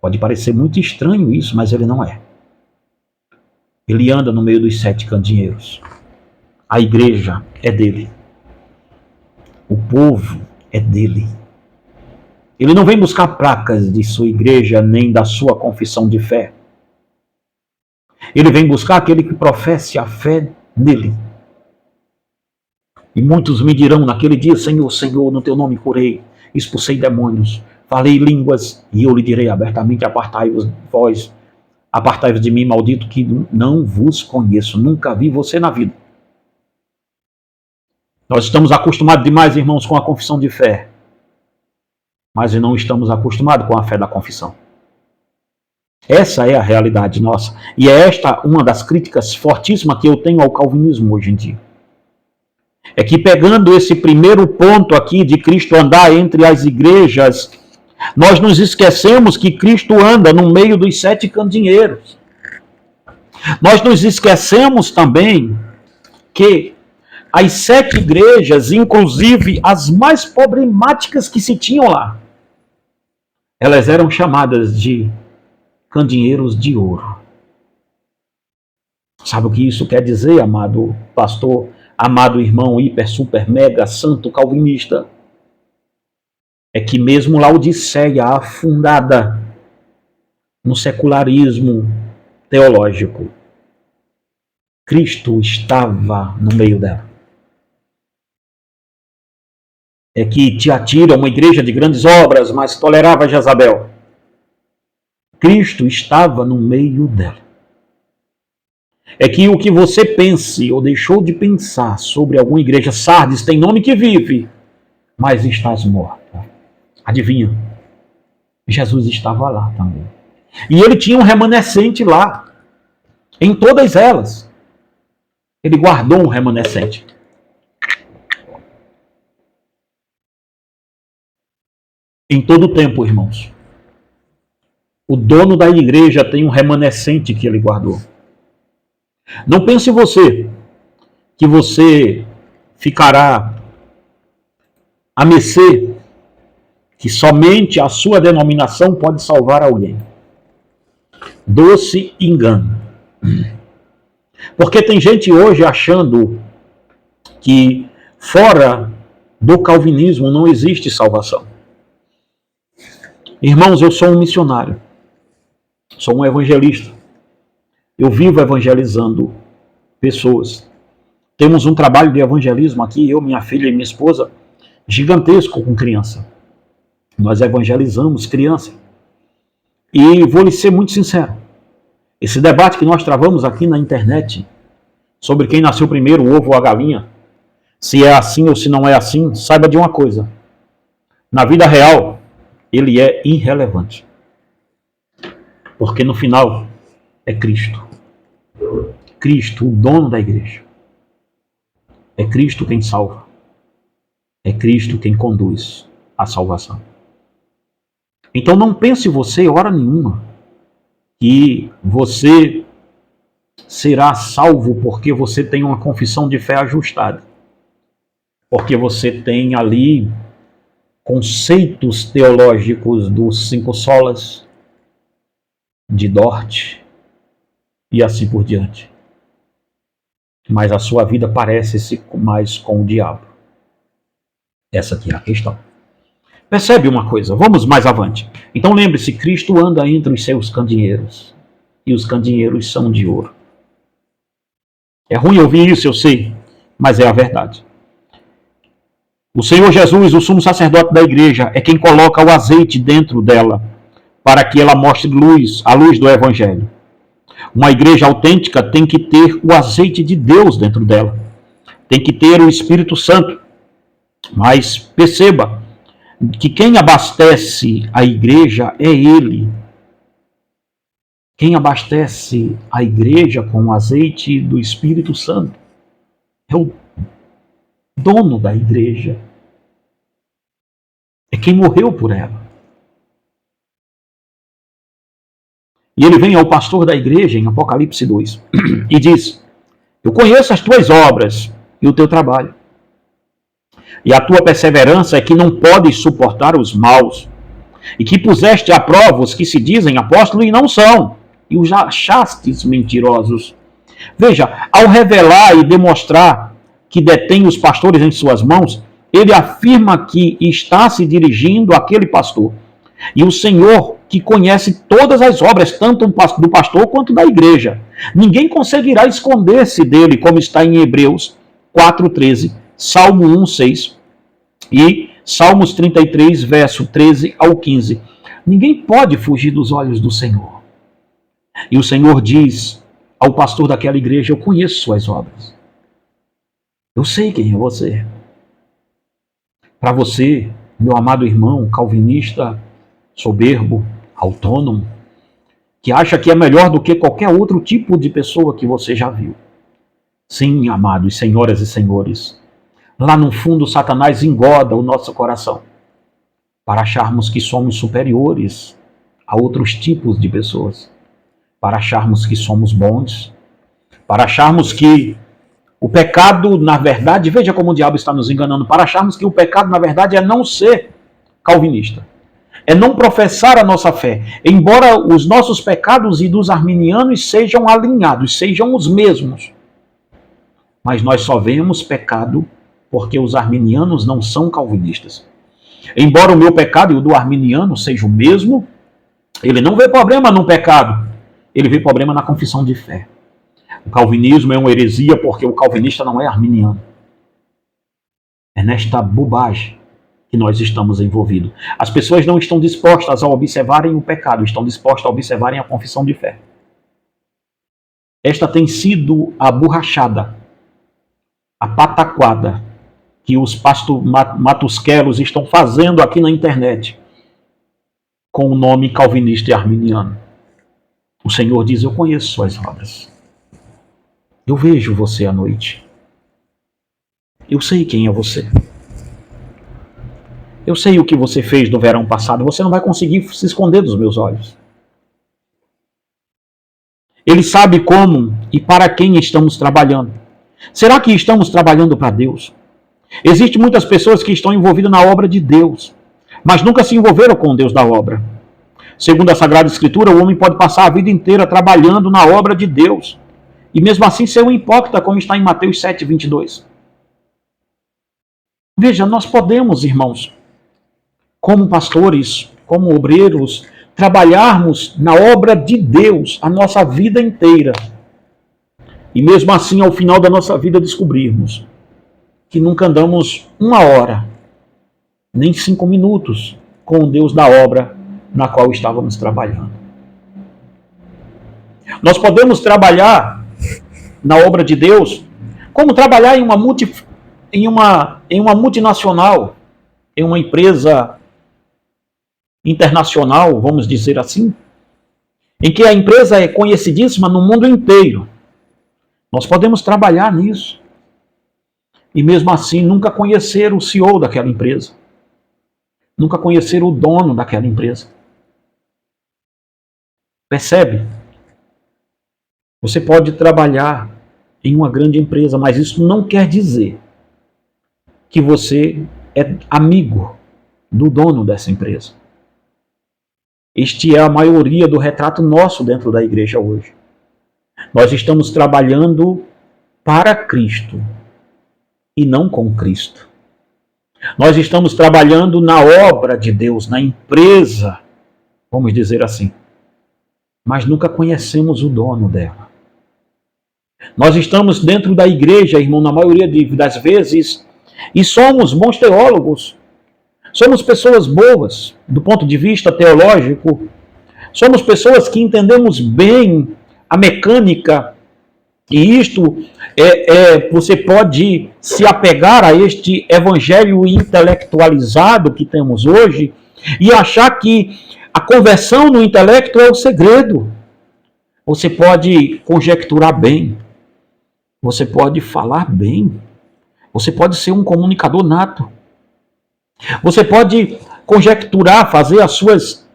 Pode parecer muito estranho isso, mas ele não é. Ele anda no meio dos 7 candeeiros. A igreja é dele. O povo é dele. Ele não vem buscar placas de sua igreja nem da sua confissão de fé. Ele vem buscar aquele que professe a fé nele. E muitos me dirão naquele dia, Senhor, Senhor, no teu nome curei, expulsei demônios, falei línguas, e eu lhe direi abertamente, apartai-vos vós, apartai-vos de mim, maldito, que não vos conheço, nunca vi você na vida. Nós estamos acostumados demais, irmãos, com a confissão de fé, mas não estamos acostumados com a fé da confissão. Essa é a realidade nossa. E é esta uma das críticas fortíssimas que eu tenho ao calvinismo hoje em dia. É que pegando esse primeiro ponto aqui de Cristo andar entre as igrejas, nós nos esquecemos que Cristo anda no meio dos 7 candeeiros. Nós nos esquecemos também que as 7 igrejas, inclusive as mais problemáticas que se tinham lá, elas eram chamadas de candeeiros de ouro. Sabe o que isso quer dizer, amado pastor, amado irmão hiper, super, mega, santo calvinista? É que mesmo Laodiceia, afundada no secularismo teológico, Cristo estava no meio dela. É que Tiatira, uma igreja de grandes obras, mas tolerava Jezabel. Cristo estava no meio dela. É que o que você pense ou deixou de pensar sobre alguma igreja, Sardes tem nome que vive, mas estás morta. Adivinha? Jesus estava lá também. E ele tinha um remanescente lá. Em todas elas. Ele guardou um remanescente. Em todo o tempo, irmãos. O dono da igreja tem um remanescente que ele guardou. Não pense você que você ficará à mercê, que somente a sua denominação pode salvar alguém. Doce engano. Porque tem gente hoje achando que fora do calvinismo não existe salvação. Irmãos, eu sou um missionário, sou um evangelista. Eu vivo evangelizando pessoas. Temos um trabalho de evangelismo aqui, eu, minha filha e minha esposa, gigantesco com criança. Nós evangelizamos criança. E vou lhe ser muito sincero, esse debate que nós travamos aqui na internet sobre quem nasceu primeiro, o ovo ou a galinha, se é assim ou se não é assim, saiba de uma coisa. Na vida real, ele é irrelevante. Porque no final, é Cristo. Cristo, o dono da igreja. É Cristo quem salva. É Cristo quem conduz a salvação. Então não pense você, hora nenhuma, que você será salvo porque você tem uma confissão de fé ajustada. Porque você tem ali conceitos teológicos dos 5 solas, de Dort e assim por diante. Mas a sua vida parece-se mais com o diabo. Essa aqui é a questão. Percebe uma coisa? Vamos mais avante. Então lembre-se, Cristo anda entre os seus candeeiros. E os candeeiros são de ouro. É ruim ouvir isso, eu sei, mas é a verdade. O Senhor Jesus, o sumo sacerdote da igreja, é quem coloca o azeite dentro dela, para que ela mostre luz, a luz do Evangelho. Uma igreja autêntica tem que ter o azeite de Deus dentro dela. Tem que ter o Espírito Santo. Mas perceba que quem abastece a igreja é Ele. Quem abastece a igreja com o azeite do Espírito Santo é o dono da igreja. É quem morreu por ela. E ele vem ao pastor da igreja, em Apocalipse 2, e diz: eu conheço as tuas obras e o teu trabalho. E a tua perseverança é que não podes suportar os maus, e que puseste à prova os que se dizem apóstolos e não são, e os achastes mentirosos. Veja, ao revelar e demonstrar que detém os pastores em suas mãos, ele afirma que está se dirigindo àquele pastor. E o Senhor, que conhece todas as obras, tanto do pastor quanto da igreja. Ninguém conseguirá esconder-se dele, como está em Hebreus 4:13, Salmo 1:6 e Salmos 33, verso 13 ao 15. Ninguém pode fugir dos olhos do Senhor. E o Senhor diz ao pastor daquela igreja: eu conheço suas obras. Eu sei quem é você. Para você, meu amado irmão calvinista, soberbo, autônomo, que acha que é melhor do que qualquer outro tipo de pessoa que você já viu. Sim, amados, senhoras e senhores, lá no fundo Satanás engoda o nosso coração para acharmos que somos superiores a outros tipos de pessoas, para acharmos que somos bons, para acharmos que o pecado, na verdade, veja como o diabo está nos enganando, para acharmos que o pecado, na verdade, é não ser calvinista. É não professar a nossa fé. Embora os nossos pecados e dos arminianos sejam alinhados, sejam os mesmos. Mas nós só vemos pecado porque os arminianos não são calvinistas. Embora o meu pecado e o do arminiano seja o mesmo, ele não vê problema no pecado. Ele vê problema na confissão de fé. O calvinismo é uma heresia porque o calvinista não é arminiano. É nesta bobagem que nós estamos envolvidos. As pessoas não estão dispostas a observarem o pecado, estão dispostas a observarem a confissão de fé. Esta tem sido a borrachada, a pataquada que os matusquelos estão fazendo aqui na internet com o nome calvinista e arminiano. O Senhor diz: eu conheço suas obras. Eu vejo você à noite. Eu sei quem é você. Eu sei o que você fez no verão passado. Você não vai conseguir se esconder dos meus olhos. Ele sabe como e para quem estamos trabalhando. Será que estamos trabalhando para Deus? Existem muitas pessoas que estão envolvidas na obra de Deus, mas nunca se envolveram com o Deus da obra. Segundo a Sagrada Escritura, o homem pode passar a vida inteira trabalhando na obra de Deus E mesmo assim ser um hipócrita, como está em Mateus 7, 22. Veja, nós podemos, irmãos, como pastores, como obreiros, trabalharmos na obra de Deus a nossa vida inteira. E mesmo assim, ao final da nossa vida, descobrirmos que nunca andamos 1 hora, nem 5 minutos com o Deus da obra na qual estávamos trabalhando. Nós podemos trabalhar na obra de Deus como trabalhar em uma multinacional, em uma empresa internacional, vamos dizer assim, em que a empresa é conhecidíssima no mundo inteiro. Nós podemos trabalhar nisso. E mesmo assim nunca conhecer o CEO daquela empresa. Nunca conhecer o dono daquela empresa. Percebe? Você pode trabalhar em uma grande empresa, mas isso não quer dizer que você é amigo do dono dessa empresa. Este é a maioria do retrato nosso dentro da igreja hoje. Nós estamos trabalhando para Cristo e não com Cristo. Nós estamos trabalhando na obra de Deus, na empresa, vamos dizer assim, mas nunca conhecemos o dono dela. Nós estamos dentro da igreja, irmão, na maioria das vezes, e somos bons teólogos, somos pessoas boas do ponto de vista teológico, somos pessoas que entendemos bem a mecânica, e isto você pode se apegar a este evangelho intelectualizado que temos hoje e achar que a conversão no intelecto é o segredo. Você pode conjecturar bem, você pode falar bem, você pode ser um comunicador nato, você pode conjecturar, fazer as suas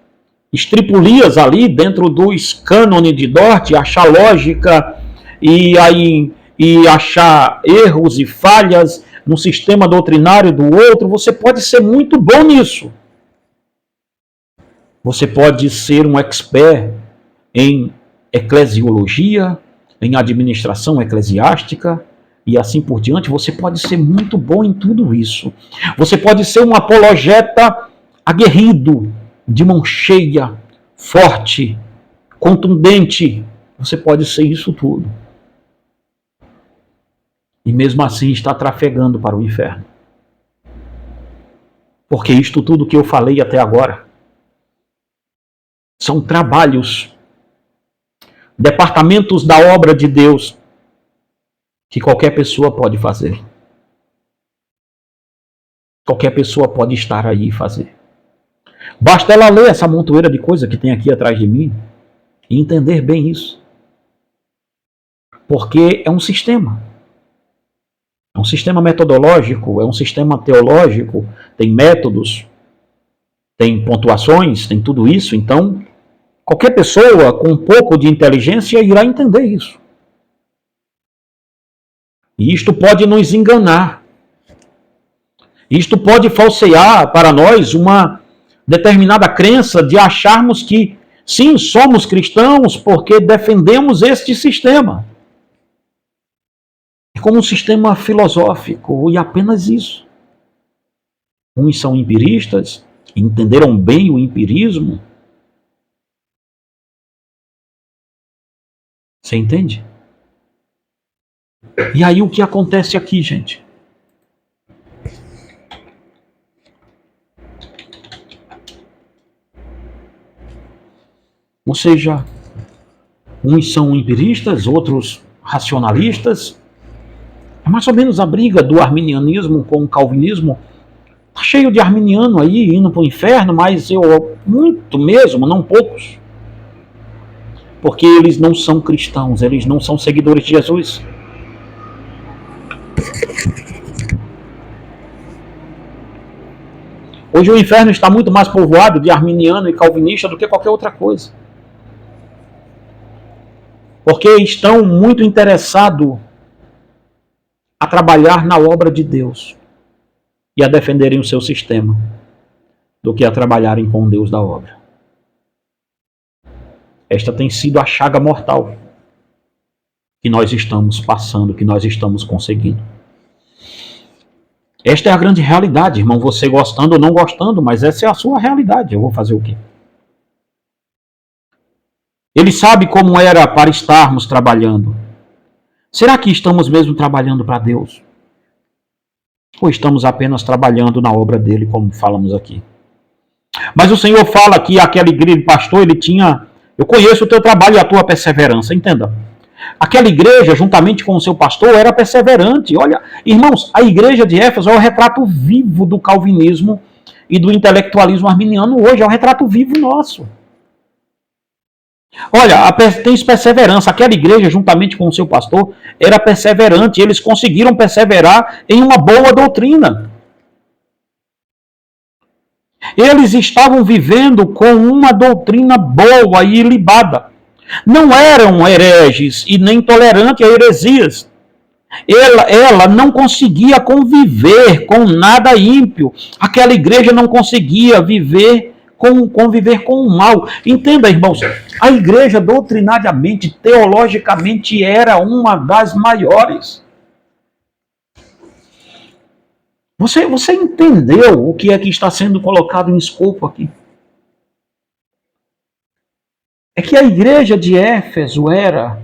estripulias ali dentro dos cânones de Dort, achar lógica e achar erros e falhas no sistema doutrinário do outro. Você pode ser muito bom nisso. Você pode ser um expert em eclesiologia, em administração eclesiástica e assim por diante. Você pode ser muito bom em tudo isso. Você pode ser um apologeta aguerrido, de mão cheia, forte, contundente. Você pode ser isso tudo. E mesmo assim está trafegando para o inferno. Porque isto tudo que eu falei até agora são trabalhos, departamentos da obra de Deus que qualquer pessoa pode fazer. Qualquer pessoa pode estar aí e fazer. Basta ela ler essa montoeira de coisa que tem aqui atrás de mim e entender bem isso. Porque é um sistema. É um sistema metodológico, é um sistema teológico, tem métodos, tem pontuações, tem tudo isso. Então, qualquer pessoa com um pouco de inteligência irá entender isso. E isto pode nos enganar. Isto pode falsear para nós uma determinada crença de acharmos que, sim, somos cristãos porque defendemos este sistema. É como um sistema filosófico e apenas isso. Uns são empiristas, entenderam bem o empirismo. Você entende? E aí o que acontece aqui, gente? Ou seja, uns são empiristas, outros racionalistas. É mais ou menos a briga do arminianismo com o calvinismo. Está cheio de arminiano aí indo para o inferno, mas muito mesmo, não poucos. Porque eles não são cristãos, eles não são seguidores de Jesus. Hoje o inferno está muito mais povoado de arminiano e calvinista do que qualquer outra coisa. Porque estão muito interessados a trabalhar na obra de Deus e a defenderem o seu sistema do que a trabalharem com o Deus da obra. Esta tem sido a chaga mortal que nós estamos passando, que nós estamos conseguindo. Esta é a grande realidade, irmão, você gostando ou não gostando, mas essa é a sua realidade, eu vou fazer o quê? Ele sabe como era para estarmos trabalhando. Será que estamos mesmo trabalhando para Deus? Ou estamos apenas trabalhando na obra dele, como falamos aqui? Mas o Senhor fala que aquele igreja, pastor, ele tinha... Eu conheço o teu trabalho e a tua perseverança, entenda. Aquela igreja, juntamente com o seu pastor, era perseverante. Olha, irmãos, a igreja de Éfeso é o retrato vivo do calvinismo e do intelectualismo arminiano hoje, é o retrato vivo nosso. Olha, tem perseverança. Aquela igreja, juntamente com o seu pastor, era perseverante. Eles conseguiram perseverar em uma boa doutrina. Eles estavam vivendo com uma doutrina boa e ilibada. Não eram hereges e nem tolerantes a heresias. Ela não conseguia conviver com nada ímpio. Aquela igreja não conseguia conviver com o mal. Entenda, irmãos, a igreja doutrinariamente, teologicamente, era uma das maiores. Você entendeu o que é que está sendo colocado em escopo aqui? É que a igreja de Éfeso era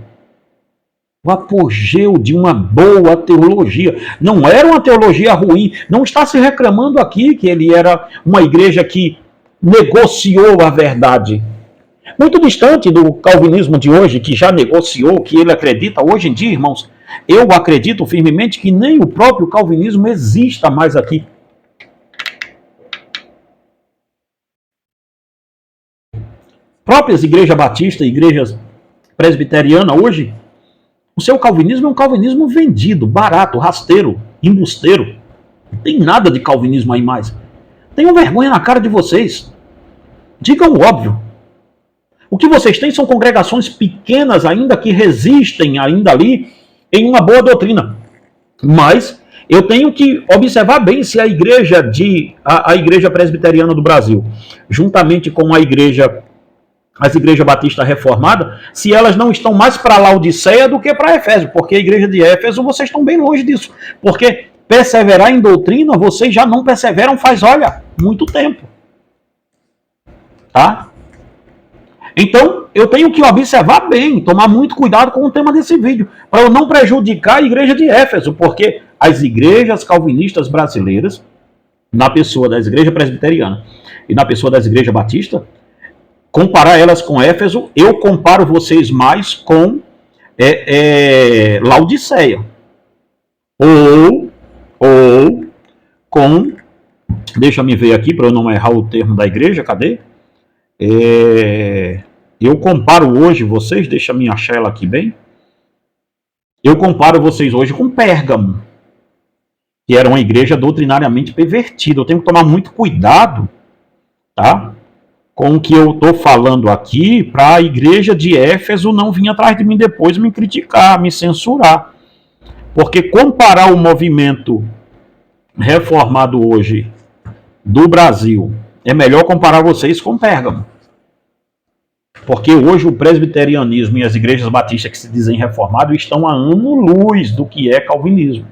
o apogeu de uma boa teologia. Não era uma teologia ruim. Não está se reclamando aqui que ele era uma igreja que negociou a verdade. Muito distante do calvinismo de hoje, que já negociou, que ele acredita. Hoje em dia, irmãos, eu acredito firmemente que nem o próprio calvinismo exista mais aqui. Próprias igrejas batistas, igrejas presbiterianas, hoje, o seu calvinismo é um calvinismo vendido, barato, rasteiro, embusteiro. Não tem nada de calvinismo aí mais. Tenham vergonha na cara de vocês. Digam o óbvio. O que vocês têm são congregações pequenas ainda que resistem ainda ali em uma boa doutrina. Mas eu tenho que observar bem se a igreja presbiteriana do Brasil, juntamente com as igrejas batistas reformadas, se elas não estão mais para Laodiceia do que para Éfeso, porque a igreja de Éfeso, vocês estão bem longe disso. Porque perseverar em doutrina, vocês já não perseveram faz, olha, muito tempo. Tá? Então, eu tenho que observar bem, tomar muito cuidado com o tema desse vídeo, para eu não prejudicar a igreja de Éfeso, porque as igrejas calvinistas brasileiras, na pessoa das igrejas presbiterianas e na pessoa das igrejas batistas, comparar elas com Éfeso, eu comparo vocês mais com Laodiceia. Ou com... Deixa eu me ver aqui para eu não errar o termo da igreja, cadê? Eu comparo hoje vocês, deixa eu me achar ela aqui bem. Eu comparo vocês hoje com Pérgamo, que era uma igreja doutrinariamente pervertida. Eu tenho que tomar muito cuidado, tá? Com o que eu estou falando aqui, para a igreja de Éfeso não vir atrás de mim depois me criticar, me censurar. Porque comparar o movimento reformado hoje do Brasil, é melhor comparar vocês com Pérgamo. Porque hoje o presbiterianismo e as igrejas batistas que se dizem reformados estão a ano-luz do que é calvinismo.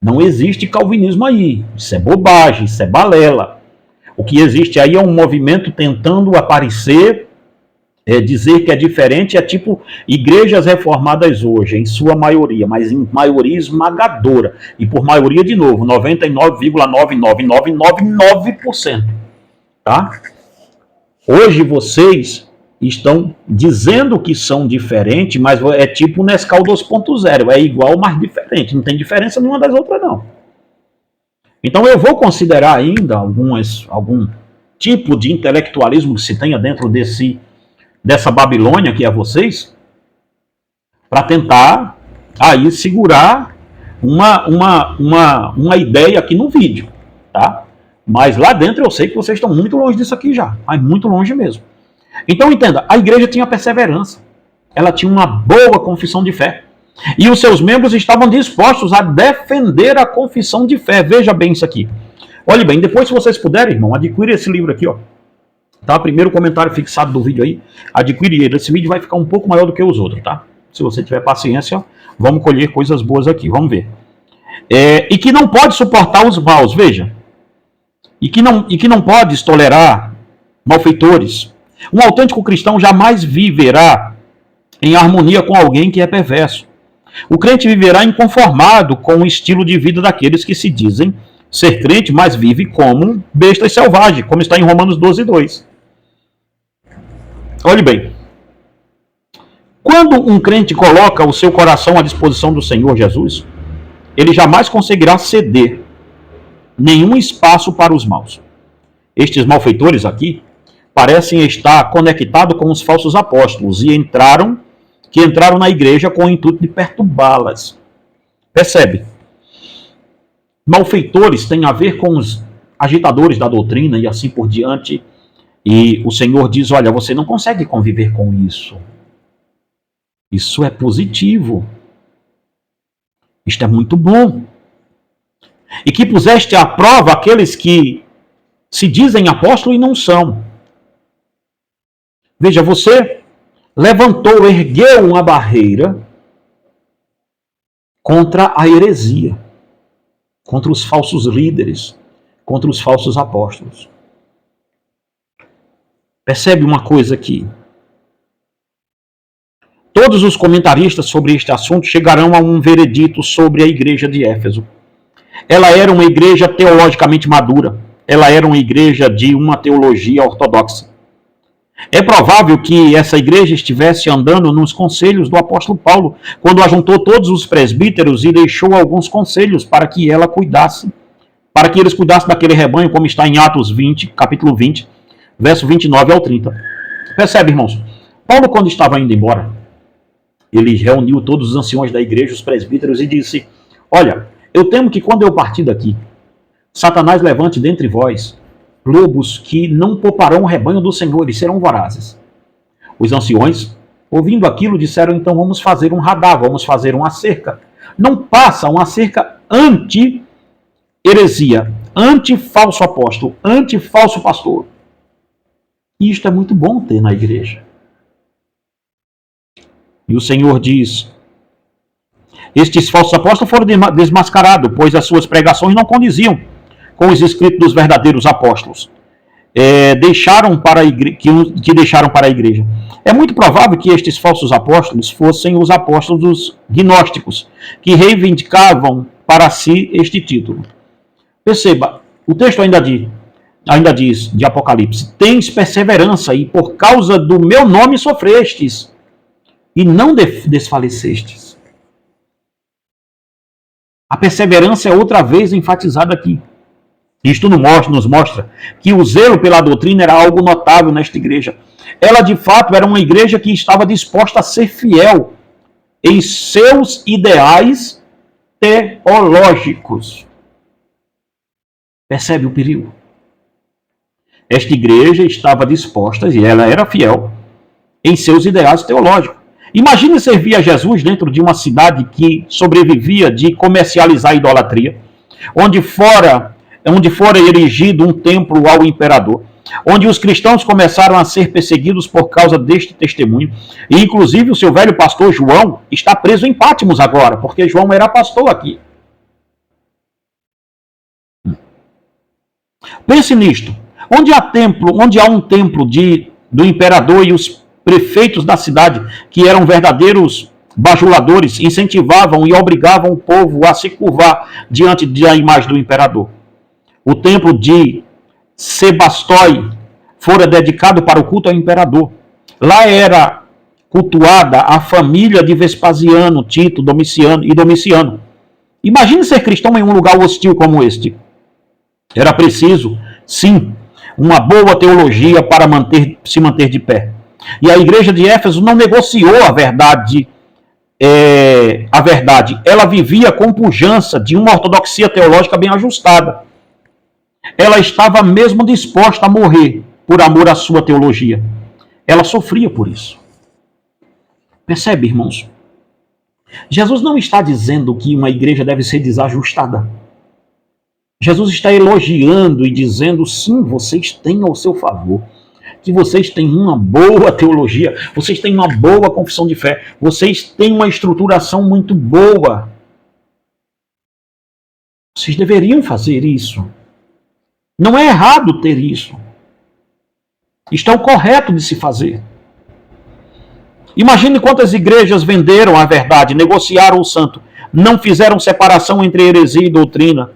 Não existe calvinismo aí. Isso é bobagem, isso é balela. O que existe aí é um movimento tentando aparecer, dizer que é diferente, é tipo igrejas reformadas hoje, em sua maioria, mas em maioria esmagadora. E por maioria, de novo, 99,99999%. Tá? Hoje vocês estão dizendo que são diferentes, mas é tipo Nescau 2.0, é igual, mas diferente. Não tem diferença nenhuma das outras, não. Então eu vou considerar ainda algum tipo de intelectualismo que se tenha dentro dessa Babilônia que é vocês, para tentar aí segurar uma ideia aqui no vídeo, tá? Mas lá dentro eu sei que vocês estão muito longe disso aqui já, mas muito longe mesmo. Então entenda, a igreja tinha perseverança, ela tinha uma boa confissão de fé. E os seus membros estavam dispostos a defender a confissão de fé. Veja bem isso aqui. Olhe bem, depois se vocês puderem, irmão, adquire esse livro aqui, ó. Tá? Primeiro comentário fixado do vídeo aí. Adquire ele. Esse vídeo vai ficar um pouco maior do que os outros, tá? Se você tiver paciência, vamos colher coisas boas aqui. Vamos ver. E que não pode suportar os maus, veja. E que não pode tolerar malfeitores. Um autêntico cristão jamais viverá em harmonia com alguém que é perverso. O crente viverá inconformado com o estilo de vida daqueles que se dizem ser crente, mas vive como bestas selvagens, como está em Romanos 12:2. Olhe bem. Quando um crente coloca o seu coração à disposição do Senhor Jesus, ele jamais conseguirá ceder nenhum espaço para os maus. Estes malfeitores aqui parecem estar conectados com os falsos apóstolos e entraram na igreja com o intuito de perturbá-las. Percebe? Malfeitores têm a ver com os agitadores da doutrina e assim por diante. E o Senhor diz, olha, você não consegue conviver com isso. Isso é positivo. Isto é muito bom. E que puseste à prova aqueles que se dizem apóstolos e não são. Veja, você levantou, ergueu uma barreira contra a heresia, contra os falsos líderes, contra os falsos apóstolos. Percebe uma coisa aqui? Todos os comentaristas sobre este assunto chegarão a um veredito sobre a igreja de Éfeso. Ela era uma igreja teologicamente madura. Ela era uma igreja de uma teologia ortodoxa. É provável que essa igreja estivesse andando nos conselhos do apóstolo Paulo, quando ajuntou todos os presbíteros e deixou alguns conselhos para que ela cuidasse, para que eles cuidassem daquele rebanho, como está em Atos 20, capítulo 20, verso 29 ao 30. Percebe, irmãos? Paulo, quando estava indo embora, ele reuniu todos os anciões da igreja, os presbíteros, e disse, olha, eu temo que quando eu partir daqui, Satanás levante dentre vós lobos que não pouparão o rebanho do Senhor e serão vorazes. Os anciões, ouvindo aquilo, disseram, então vamos fazer um radar, vamos fazer uma cerca. Não passa uma cerca anti-heresia, anti-falso apóstolo, anti-falso pastor. E isto é muito bom ter na igreja. E o Senhor diz, estes falsos apóstolos foram desmascarados, pois as suas pregações não condiziam com os escritos dos verdadeiros apóstolos. Deixaram para a igreja. É muito provável que estes falsos apóstolos fossem os apóstolos gnósticos, que reivindicavam para si este título. Perceba, o texto ainda diz de Apocalipse, tens perseverança e por causa do meu nome sofrestes e não desfalecestes. A perseverança é outra vez enfatizada aqui. Isto nos mostra que o zelo pela doutrina era algo notável nesta igreja. Ela, de fato, era uma igreja que estava disposta a ser fiel em seus ideais teológicos. Percebe o perigo? Esta igreja estava disposta, e ela era fiel, em seus ideais teológicos. Imagine servir a Jesus dentro de uma cidade que sobrevivia de comercializar a idolatria, onde fora erigido um templo ao imperador, onde os cristãos começaram a ser perseguidos por causa deste testemunho, e inclusive o seu velho pastor João está preso em Patmos agora, porque João era pastor aqui. Pense nisto, onde há um templo do imperador e os prefeitos da cidade, que eram verdadeiros bajuladores, incentivavam e obrigavam o povo a se curvar diante da imagem do imperador. O templo de Sebastói fora dedicado para o culto ao imperador. Lá era cultuada a família de Vespasiano, Tito, Domiciano. Imagine ser cristão em um lugar hostil como este. Era preciso, sim, uma boa teologia para se manter de pé. E a igreja de Éfeso não negociou a verdade. Ela vivia com pujança de uma ortodoxia teológica bem ajustada. Ela estava mesmo disposta a morrer por amor à sua teologia. Ela sofria por isso. Percebe, irmãos? Jesus não está dizendo que uma igreja deve ser desajustada. Jesus está elogiando e dizendo, sim, vocês têm ao seu favor que vocês têm uma boa teologia, vocês têm uma boa confissão de fé, vocês têm uma estruturação muito boa. Vocês deveriam fazer isso. Não é errado ter isso. Isto é o correto de se fazer. Imagine quantas igrejas venderam a verdade, negociaram o santo, não fizeram separação entre heresia e doutrina,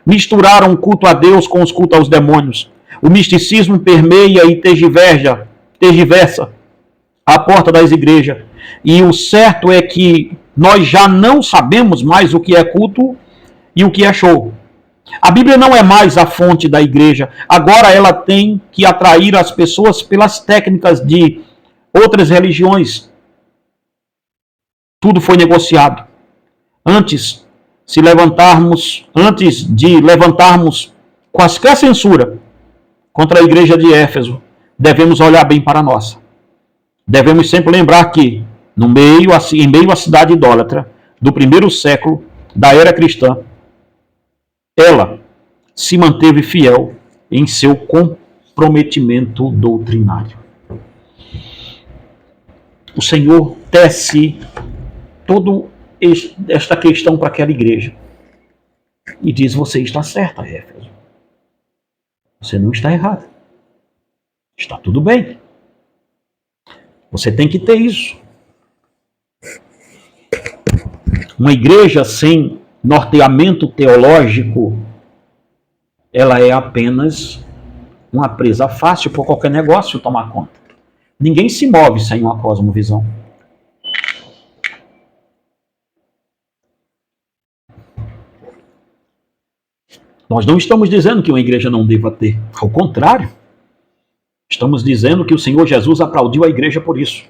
misturaram o culto a Deus com os cultos aos demônios. O misticismo permeia e tergiversa a porta das igrejas. E o certo é que nós já não sabemos mais o que é culto e o que é show. A Bíblia não é mais a fonte da igreja. Agora ela tem que atrair as pessoas pelas técnicas de outras religiões. Tudo foi negociado. Antes de levantarmos qualquer censura contra a igreja de Éfeso, devemos olhar bem para nós. Devemos sempre lembrar que, em meio à cidade idólatra do primeiro século da era cristã, ela se manteve fiel em seu comprometimento doutrinário. O Senhor tece toda esta questão para aquela igreja e diz: você está certa, Éfeso. Você não está errada. Está tudo bem. Você tem que ter isso. Uma igreja sem norteamento teológico, ela é apenas uma presa fácil para qualquer negócio tomar conta. Ninguém se move sem uma cosmovisão. Nós não estamos dizendo que uma igreja não deva ter. Ao contrário. Estamos dizendo que o Senhor Jesus aplaudiu a igreja por isso.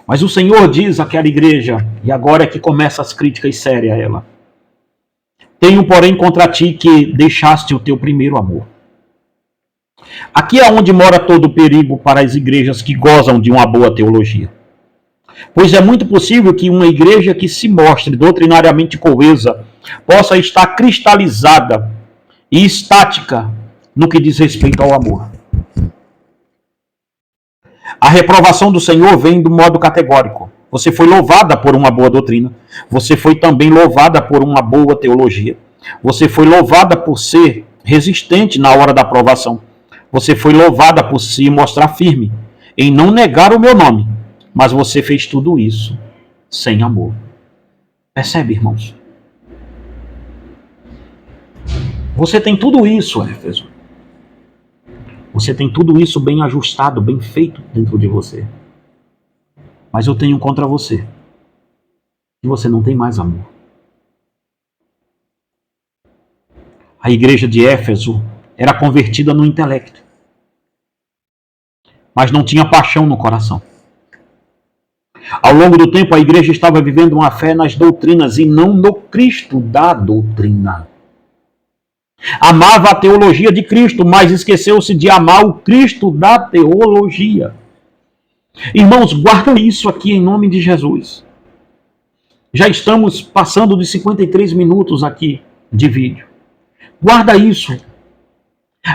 Mas o Senhor diz àquela igreja, e agora é que começam as críticas sérias a ela: tenho, porém, contra ti que deixaste o teu primeiro amor. Aqui é onde mora todo o perigo para as igrejas que gozam de uma boa teologia. Pois é muito possível que uma igreja que se mostre doutrinariamente coesa possa estar cristalizada e estática no que diz respeito ao amor. A reprovação do Senhor vem do modo categórico. Você foi louvada por uma boa doutrina. Você foi também louvada por uma boa teologia. Você foi louvada por ser resistente na hora da aprovação. Você foi louvada por se mostrar firme em não negar o meu nome. Mas você fez tudo isso sem amor. Percebe, irmãos? Você tem tudo isso, Éfeso. Você tem tudo isso bem ajustado, bem feito dentro de você. Mas eu tenho contra você que você não tem mais amor. A igreja de Éfeso era convertida no intelecto, mas não tinha paixão no coração. Ao longo do tempo, a igreja estava vivendo uma fé nas doutrinas e não no Cristo da doutrina. Amava a teologia de Cristo, mas esqueceu-se de amar o Cristo da teologia. Irmãos, guarda isso aqui em nome de Jesus. Já estamos passando de 53 minutos aqui de vídeo. Guarda isso.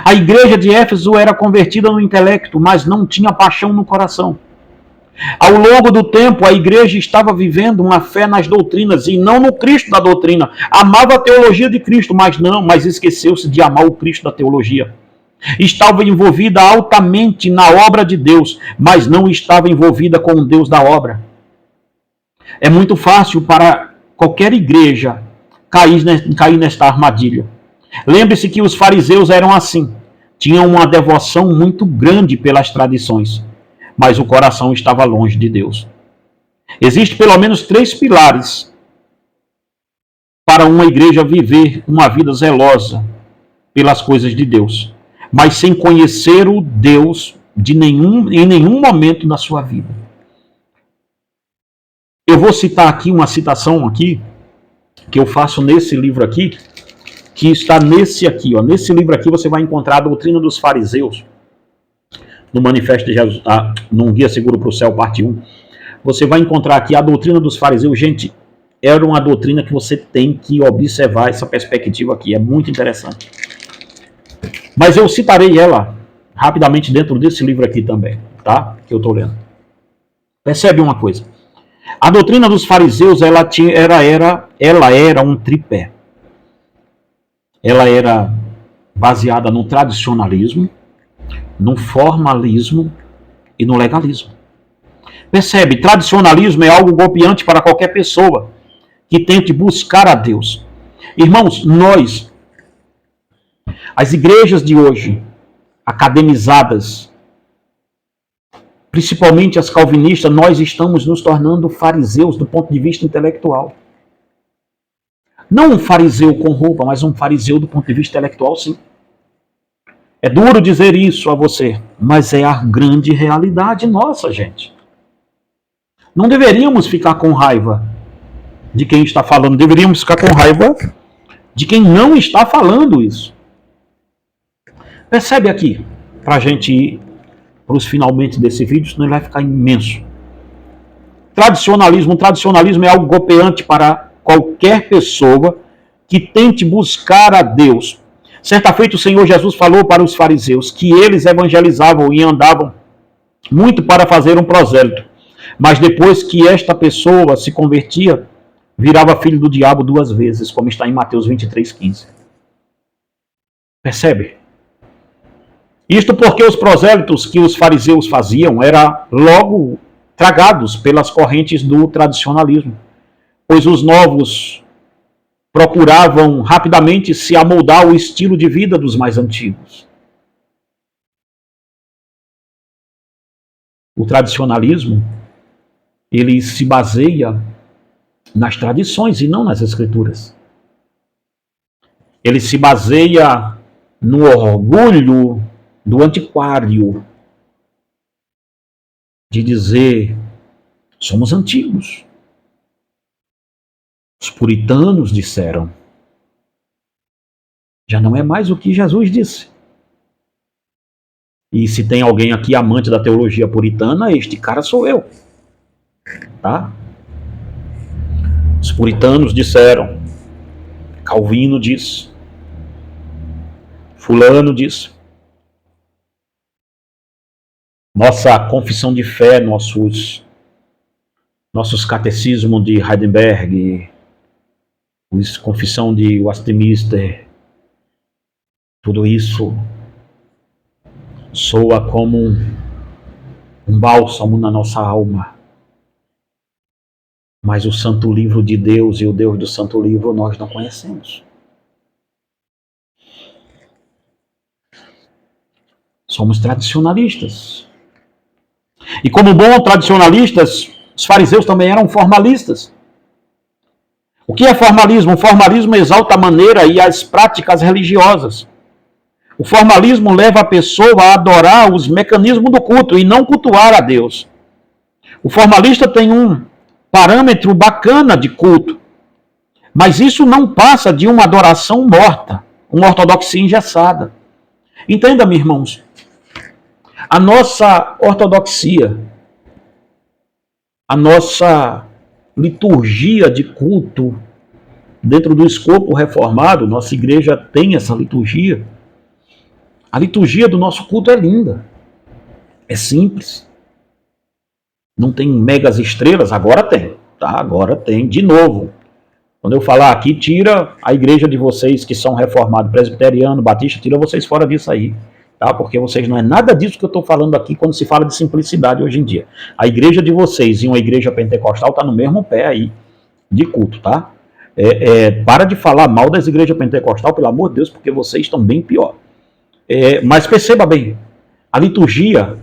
A igreja de Éfeso era convertida no intelecto, mas não tinha paixão no coração. Ao longo do tempo, a igreja estava vivendo uma fé nas doutrinas e não no Cristo da doutrina. Amava a teologia de Cristo, mas esqueceu-se de amar o Cristo da teologia. Estava envolvida altamente na obra de Deus, mas não estava envolvida com o Deus da obra. É muito fácil para qualquer igreja cair nesta armadilha. Lembre-se que os fariseus eram assim. Tinham uma devoção muito grande pelas tradições, mas o coração estava longe de Deus. Existem pelo menos 3 pilares para uma igreja viver uma vida zelosa pelas coisas de Deus, mas sem conhecer o Deus em nenhum momento da sua vida. Eu vou citar aqui uma citação aqui, que eu faço nesse livro aqui, que está nesse aqui. Nesse livro aqui você vai encontrar a doutrina dos fariseus, no Manifesto de Jesus, num Guia Seguro para o Céu, parte 1. Você vai encontrar aqui a doutrina dos fariseus. Gente, era uma doutrina que você tem que observar essa perspectiva aqui. É muito interessante. Mas eu citarei ela rapidamente dentro desse livro aqui também, tá? Que eu estou lendo. Percebe uma coisa. A doutrina dos fariseus, ela era um tripé. Ela era baseada no tradicionalismo, no formalismo e no legalismo. Percebe? Tradicionalismo é algo golpeante para qualquer pessoa que tente buscar a Deus. Irmãos, as igrejas de hoje, academizadas, principalmente as calvinistas, nós estamos nos tornando fariseus do ponto de vista intelectual. Não um fariseu com roupa, mas um fariseu do ponto de vista intelectual, sim. É duro dizer isso a você, mas é a grande realidade nossa, gente. Não deveríamos ficar com raiva de quem está falando, deveríamos ficar com raiva de quem não está falando isso. Percebe aqui, para a gente ir para os finalmente desse vídeo, senão ele vai ficar imenso. Tradicionalismo é algo golpeante para qualquer pessoa que tente buscar a Deus. Certa feita o Senhor Jesus falou para os fariseus que eles evangelizavam e andavam muito para fazer um prosélito. Mas depois que esta pessoa se convertia, virava filho do diabo 2 vezes, como está em Mateus 23:15. Percebe? Isto porque os prosélitos que os fariseus faziam eram logo tragados pelas correntes do tradicionalismo, pois os novos procuravam rapidamente se amoldar ao estilo de vida dos mais antigos. O tradicionalismo, ele se baseia nas tradições e não nas escrituras. Ele se baseia no orgulho do antiquário, de dizer, somos antigos. Os puritanos disseram. Já não é mais o que Jesus disse. E se tem alguém aqui amante da teologia puritana, este cara sou eu. Tá? Os puritanos disseram. Calvino disse. Fulano disse. Nossa confissão de fé, nossos catecismos de Heidelberg, confissão de Westminster, tudo isso soa como um bálsamo na nossa alma. Mas o Santo Livro de Deus e o Deus do Santo Livro nós não conhecemos. Somos tradicionalistas. E como bons tradicionalistas, os fariseus também eram formalistas. O que é formalismo? O formalismo exalta a maneira e as práticas religiosas. O formalismo leva a pessoa a adorar os mecanismos do culto e não cultuar a Deus. O formalista tem um parâmetro bacana de culto, mas isso não passa de uma adoração morta, uma ortodoxia engessada. Entenda, meus irmãos, a nossa ortodoxia, a nossa liturgia de culto, dentro do escopo reformado, nossa igreja tem essa liturgia. A liturgia do nosso culto é linda, é simples. Não tem megas estrelas, agora tem, tá? Agora tem, de novo. Quando eu falar aqui, tira a igreja de vocês que são reformados, presbiteriano, batista, tira vocês fora disso aí. Tá? Porque vocês não é nada disso que eu estou falando aqui quando se fala de simplicidade hoje em dia. A igreja de vocês e uma igreja pentecostal está no mesmo pé aí de culto, tá? Para de falar mal das igrejas pentecostal, pelo amor de Deus, porque vocês estão bem pior. Mas perceba bem, a liturgia,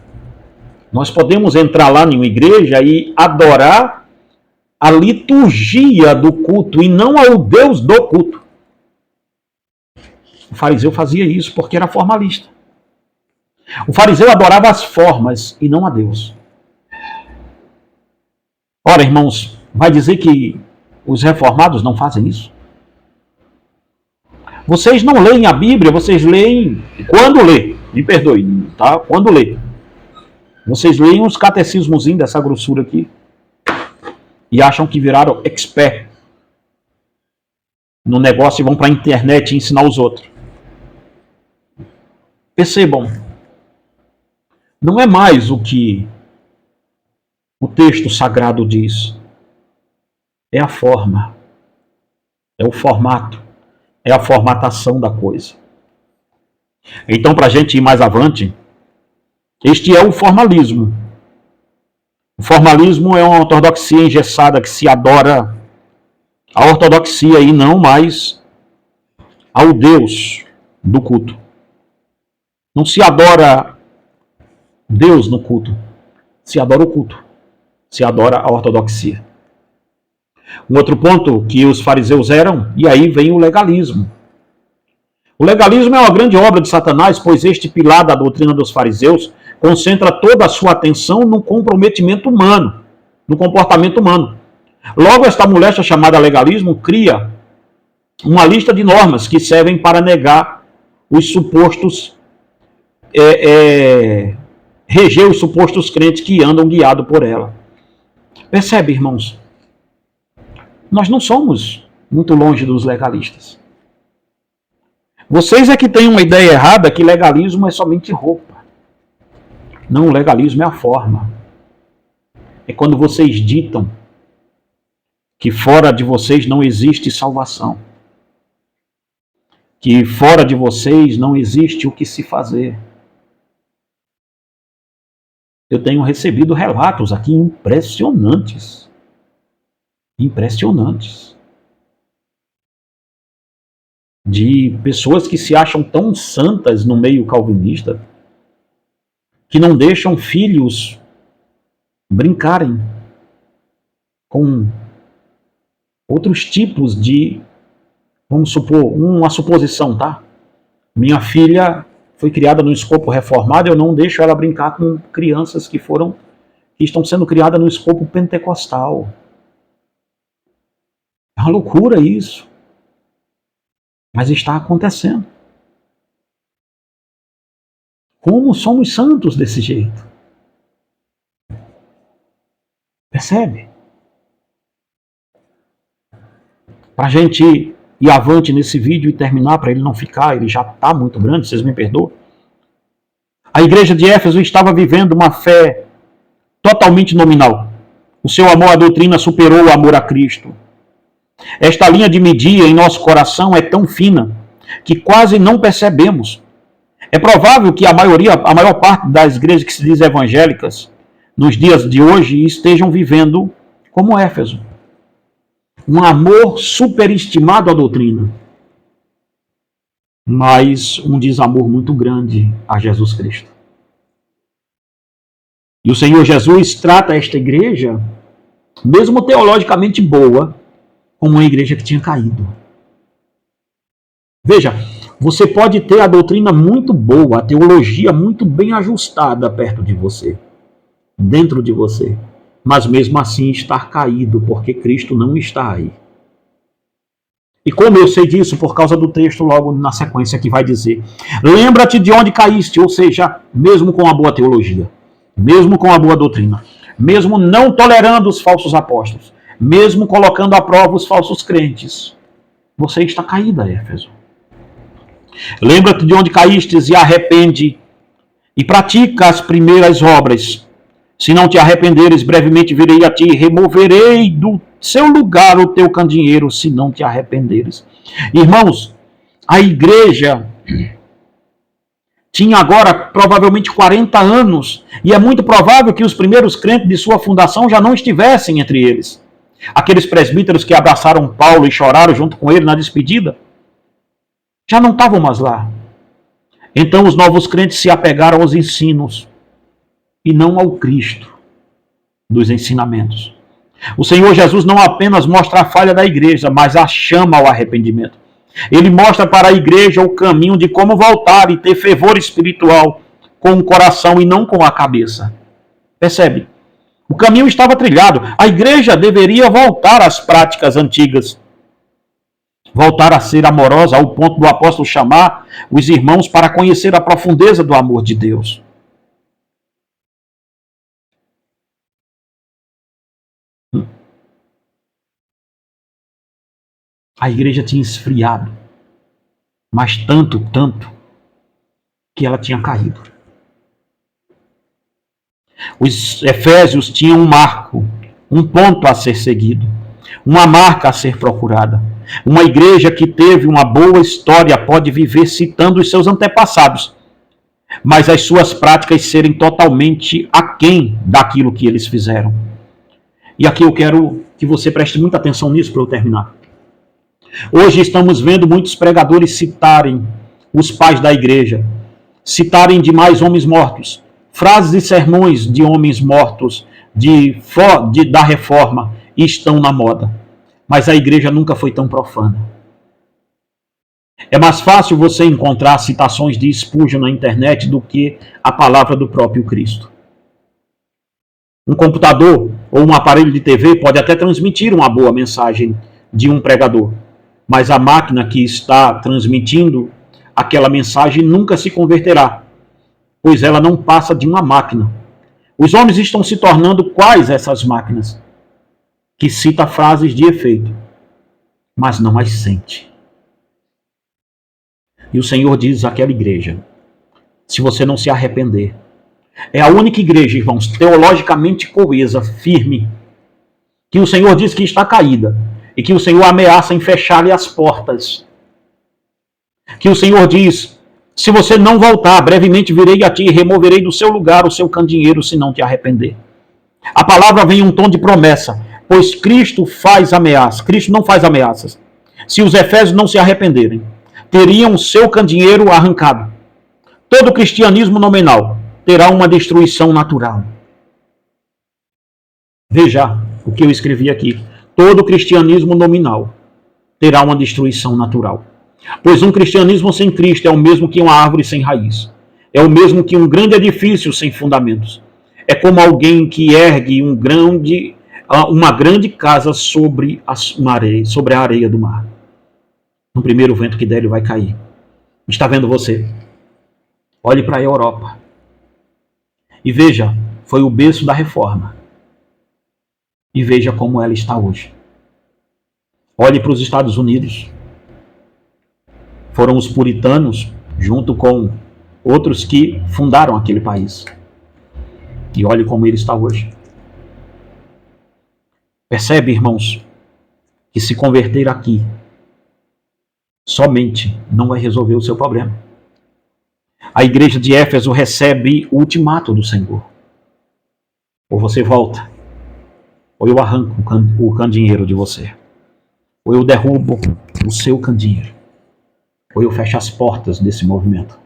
nós podemos entrar lá em uma igreja e adorar a liturgia do culto e não ao Deus do culto. O fariseu fazia isso porque era formalista. O fariseu adorava as formas e não a Deus. Ora, irmãos, vai dizer que os reformados não fazem isso? Vocês não leem a Bíblia, vocês leem quando lê, me perdoe, tá? Quando lê. Vocês leem uns catecismozinhos dessa grossura aqui e acham que viraram expert no negócio e vão para a internet ensinar os outros. Percebam, não é mais o que o texto sagrado diz. É a forma, é o formato, é a formatação da coisa. Então, para a gente ir mais avante, este é o formalismo. O formalismo é uma ortodoxia engessada que se adora a ortodoxia e não mais ao Deus do culto. Não se adora Deus no culto, se adora o culto, se adora a ortodoxia. Um outro ponto que os fariseus eram, e aí vem o legalismo. O legalismo é uma grande obra de Satanás, pois este pilar da doutrina dos fariseus concentra toda a sua atenção no comprometimento humano, no comportamento humano. Logo, esta moléstia chamada legalismo cria uma lista de normas que servem para negar os supostos, reger os supostos crentes que andam guiados por ela. Percebe, irmãos? Nós não somos muito longe dos legalistas. Vocês é que têm uma ideia errada que legalismo é somente roupa. Não, o legalismo é a forma. É quando vocês ditam que fora de vocês não existe salvação. Que fora de vocês não existe o que se fazer. Eu tenho recebido relatos aqui impressionantes. Impressionantes. De pessoas que se acham tão santas no meio calvinista que não deixam filhos brincarem com outros tipos de, vamos supor, uma suposição, tá? Minha filha foi criada no escopo reformado, eu não deixo ela brincar com crianças que estão sendo criadas no escopo pentecostal. É uma loucura isso. Mas está acontecendo. Como somos santos desse jeito? Percebe? Para a gente ir avante nesse vídeo e terminar, para ele não ficar, ele já está muito grande, vocês me perdoam. A igreja de Éfeso estava vivendo uma fé totalmente nominal. O seu amor à doutrina superou o amor a Cristo. Esta linha de medir em nosso coração é tão fina que quase não percebemos. É provável que a maior parte das igrejas que se dizem evangélicas nos dias de hoje estejam vivendo como Éfeso. Um amor superestimado à doutrina, mas um desamor muito grande a Jesus Cristo. E o Senhor Jesus trata esta igreja, mesmo teologicamente boa, como uma igreja que tinha caído. Veja, você pode ter a doutrina muito boa, a teologia muito bem ajustada perto de você, dentro de você, mas mesmo assim estar caído, porque Cristo não está aí. E como eu sei disso? Por causa do texto logo na sequência que vai dizer: lembra-te de onde caíste, ou seja, mesmo com a boa teologia, mesmo com a boa doutrina, mesmo não tolerando os falsos apóstolos, mesmo colocando à prova os falsos crentes, você está caída, Éfeso. Lembra-te de onde caístes e arrepende e pratica as primeiras obras. Se não te arrependeres, brevemente virei a ti e removerei do seu lugar o teu candeeiro, se não te arrependeres. Irmãos, a igreja tinha agora provavelmente 40 anos, e é muito provável que os primeiros crentes de sua fundação já não estivessem entre eles. Aqueles presbíteros que abraçaram Paulo e choraram junto com ele na despedida, já não estavam mais lá. Então os novos crentes se apegaram aos ensinos e não ao Cristo dos ensinamentos. O Senhor Jesus não apenas mostra a falha da igreja, mas a chama ao arrependimento. Ele mostra para a igreja o caminho de como voltar e ter fervor espiritual com o coração e não com a cabeça. Percebe? O caminho estava trilhado. A igreja deveria voltar às práticas antigas. Voltar a ser amorosa ao ponto do apóstolo chamar os irmãos para conhecer a profundeza do amor de Deus. A igreja tinha esfriado, mas tanto, que ela tinha caído. Os efésios tinham um marco, um ponto a ser seguido, uma marca a ser procurada. Uma igreja que teve uma boa história pode viver citando os seus antepassados, mas as suas práticas serem totalmente aquém daquilo que eles fizeram. E aqui eu quero que você preste muita atenção nisso para eu terminar. Hoje estamos vendo muitos pregadores citarem os pais da igreja, citarem demais homens mortos, frases e sermões de homens mortos da reforma estão na moda. Mas a igreja nunca foi tão profana. É mais fácil você encontrar citações de Spurgeon na internet do que a palavra do próprio Cristo. Um computador ou um aparelho de TV pode até transmitir uma boa mensagem de um pregador, mas a máquina que está transmitindo aquela mensagem nunca se converterá, pois ela não passa de uma máquina. Os homens estão se tornando quais essas máquinas? Que cita frases de efeito, mas não as sente. E o Senhor diz àquela igreja, se você não se arrepender, é a única igreja, irmãos, teologicamente coesa, firme, que o Senhor diz que está caída, e que o Senhor ameaça em fechar-lhe as portas. Que o Senhor diz, se você não voltar, brevemente virei a ti e removerei do seu lugar o seu candeeiro, se não te arrepender. A palavra vem em um tom de promessa, pois Cristo faz ameaças. Cristo não faz ameaças. Se os efésios não se arrependerem, teriam seu candeeiro arrancado. Todo cristianismo nominal terá uma destruição natural. Veja o que eu escrevi aqui. Todo cristianismo nominal terá uma destruição natural. Pois um cristianismo sem Cristo é o mesmo que uma árvore sem raiz. É o mesmo que um grande edifício sem fundamentos. É como alguém que ergue uma grande casa sobre a areia do mar. No primeiro vento que der, ele vai cair. Está vendo você? Olhe para a Europa. E veja, foi o berço da reforma. E veja como ela está hoje. Olhe para os Estados Unidos. Foram os puritanos, junto com outros que fundaram aquele país. E olhe como ele está hoje. Percebe, irmãos, que se converter aqui somente não vai resolver o seu problema. A igreja de Éfeso recebe o ultimato do Senhor. Ou você volta, ou eu arranco o candeeiro de você, ou eu derrubo o seu candeeiro, ou eu fecho as portas desse movimento.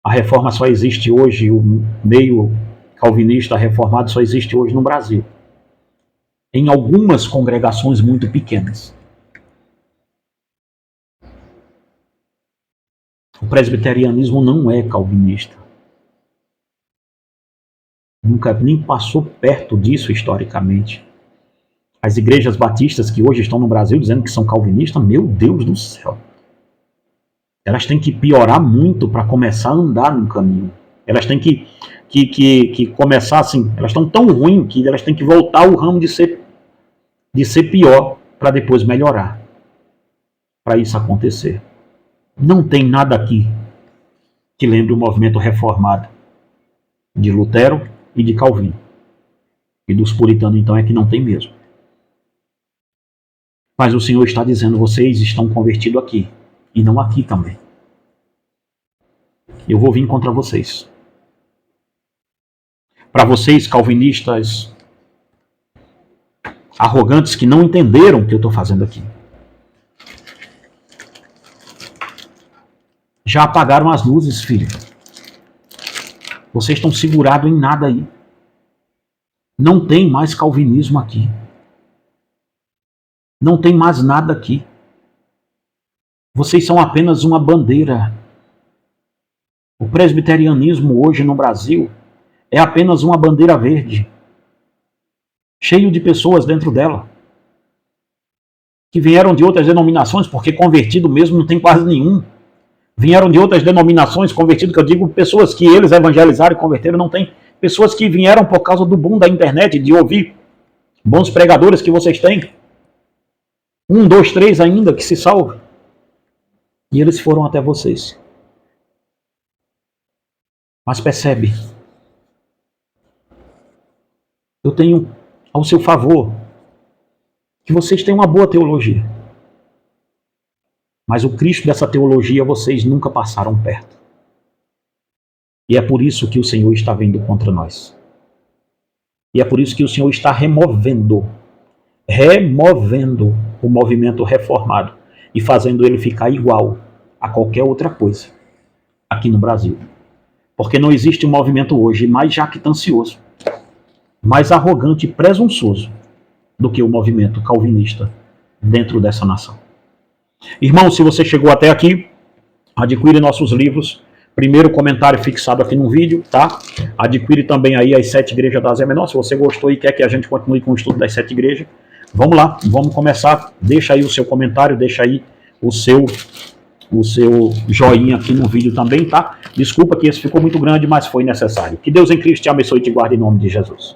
A reforma só existe hoje, o meio calvinista reformado só existe hoje no Brasil, em algumas congregações muito pequenas. O presbiterianismo não é calvinista. Nunca nem passou perto disso historicamente. As igrejas batistas que hoje estão no Brasil dizendo que são calvinistas, meu Deus do céu. Elas têm que piorar muito para começar a andar no caminho. Elas têm que começar assim, elas estão tão ruins que elas têm que voltar ao ramo de ser pior para depois melhorar. Para isso acontecer. Não tem nada aqui que lembre o movimento reformado de Lutero e de Calvino. E dos puritanos, então, é que não tem mesmo. Mas o Senhor está dizendo, vocês estão convertidos aqui, e não aqui também. Eu vou vir contra vocês. Para vocês, calvinistas arrogantes que não entenderam o que eu estou fazendo aqui. Já apagaram as luzes, filho. Vocês estão segurados em nada aí. Não tem mais calvinismo aqui. Não tem mais nada aqui. Vocês são apenas uma bandeira. O presbiterianismo hoje no Brasil é apenas uma bandeira verde, cheio de pessoas dentro dela, que vieram de outras denominações, porque convertido mesmo não tem quase nenhum. Vieram de outras denominações, convertido, que eu digo, pessoas que eles evangelizaram e converteram, não tem. Pessoas que vieram por causa do boom da internet, de ouvir bons pregadores que vocês têm. 1, 2, 3 ainda que se salve. E eles foram até vocês. Mas percebe Eu tenho ao seu favor que vocês têm uma boa teologia. Mas o Cristo dessa teologia vocês nunca passaram perto. E é por isso que o Senhor está vindo contra nós. E é por isso que o Senhor está removendo o movimento reformado e fazendo ele ficar igual a qualquer outra coisa aqui no Brasil. Porque não existe um movimento hoje mais jactancioso, mais arrogante e presunçoso do que o movimento calvinista dentro dessa nação. Irmão, se você chegou até aqui, adquire nossos livros. Primeiro comentário fixado aqui no vídeo, tá? Adquire também aí as 7 igrejas da Ásia Menor. Se você gostou e quer que a gente continue com o estudo das 7 igrejas, vamos lá, vamos começar. Deixa aí o seu comentário, deixa aí o seu joinha aqui no vídeo também, tá? Desculpa que esse ficou muito grande, mas foi necessário. Que Deus em Cristo te abençoe e te guarde em nome de Jesus.